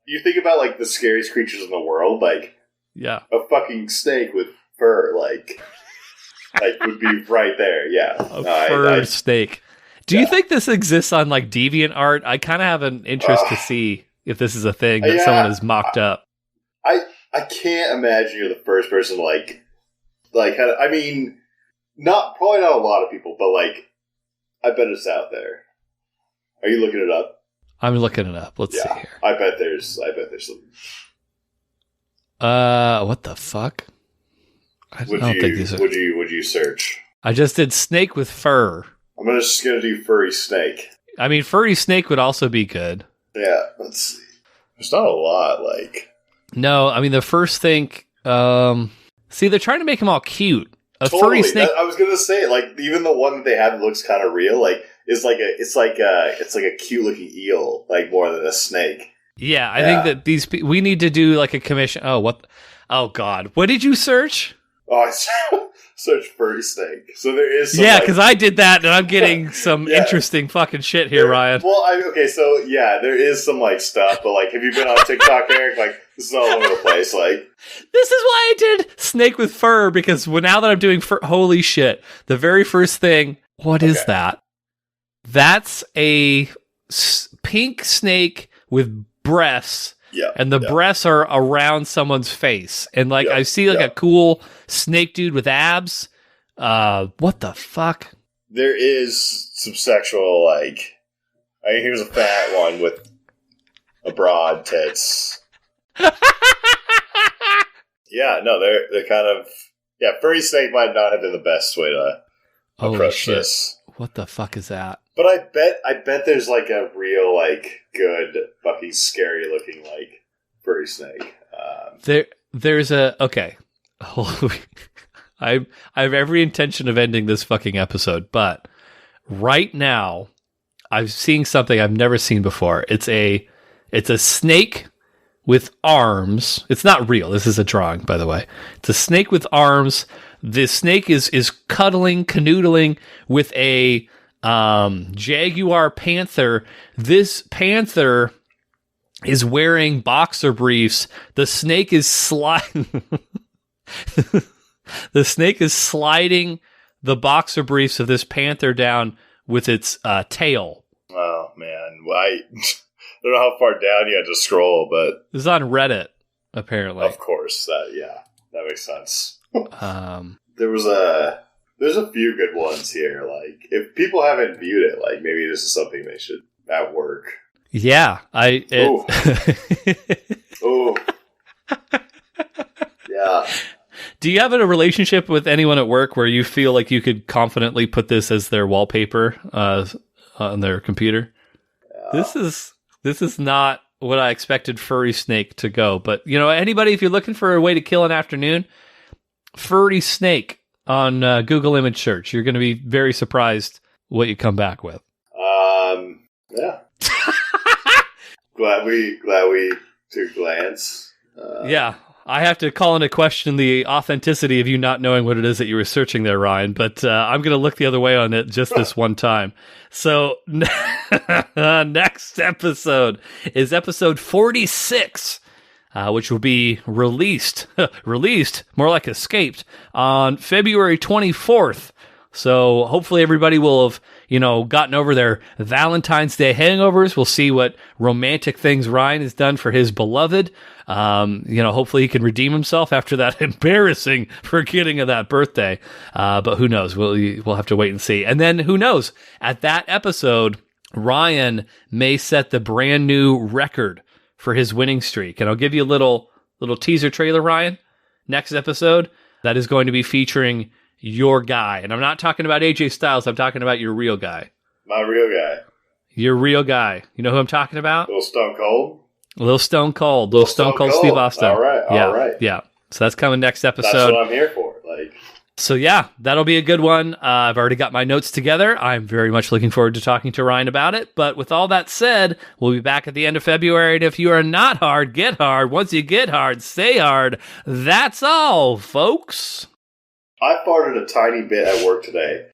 you think about the scariest creatures in the world. Like a fucking snake with fur. Like would be right there. Yeah, a furred snake. Do you think this exists on DeviantArt? I kind of have an interest to see if this is a thing that someone has mocked up. I can't imagine you're the first person I mean, probably not a lot of people, but I bet it's out there. Are you looking it up? I'm looking it up. Let's see here. I bet there's some. What the fuck? Would you search? I just did snake with fur. I'm just gonna do furry snake. I mean, furry snake would also be good. Yeah, let's see. There's not a lot, No, I mean the first thing. See, they're trying to make them all cute. Furry snake. I was gonna say, even the one that they have that looks kind of real, it's like a cute looking eel, more than a snake. Yeah, I think that we need to do a commission. Oh, what? Oh God, what did you search? Oh, I search furry snake. So there is some, because I did that, and I'm getting some interesting fucking shit here, Ryan. Well, so there is some stuff, but have you been on TikTok, Eric? This is all over the place. This is why I did snake with fur, because now that I'm doing fur, holy shit! The very first thing, what is that? That's a pink snake with breasts. Yeah, and the breasts are around someone's face. And I see a cool snake dude with abs. What the fuck? There is some sexual, here's a fat one with a broad tits. Yeah, no, they're kind of, furry snake might not have been the best way to approach this. What the fuck is that? But I bet there's a real good fucking scary looking furry snake. There's okay. I have every intention of ending this fucking episode, but right now I'm seeing something I've never seen before. It's a snake with arms. It's not real. This is a drawing, by the way. It's a snake with arms. The snake is cuddling, canoodling with a jaguar panther. This panther is wearing boxer briefs. The snake is sliding. The snake is sliding the boxer briefs of this panther down with its tail. Oh man, I don't know how far down you had to scroll, but this is on Reddit, apparently. Of course, that makes sense. There's a few good ones here. If people haven't viewed it, maybe this is something they should at work. Yeah, Oh. Yeah. Do you have a relationship with anyone at work where you feel like you could confidently put this as their wallpaper on their computer? Yeah. This is not what I expected furry snake to go. But anybody, if you're looking for a way to kill an afternoon, furry snake on Google image search, you're going to be very surprised what you come back with. Yeah. glad we took a glance. Yeah. I have to call into question the authenticity of you not knowing what it is that you were searching there, Ryan, but I'm going to look the other way on it just this one time. So next episode is episode 46, which will be released, more like escaped, on February 24th. So hopefully everybody will have, gotten over their Valentine's Day hangovers. We'll see what romantic things Ryan has done for his beloved. Hopefully he can redeem himself after that embarrassing forgetting of that birthday. But who knows? We'll have to wait and see. And then who knows? At that episode, Ryan may set the brand new record for his winning streak. And I'll give you a little teaser trailer, Ryan. Next episode, that is going to be featuring your guy. And I'm not talking about AJ Styles. I'm talking about your real guy. My real guy. Your real guy. You know who I'm talking about? Little Stone Cold? A little Stone Cold. Steve Austin. All right. Yeah. So that's coming next episode. That's what I'm here for. So yeah, that'll be a good one. I've already got my notes together. I'm very much looking forward to talking to Ryan about it. But with all that said, we'll be back at the end of February. And if you are not hard, get hard. Once you get hard, stay hard. That's all, folks. I farted a tiny bit at work today.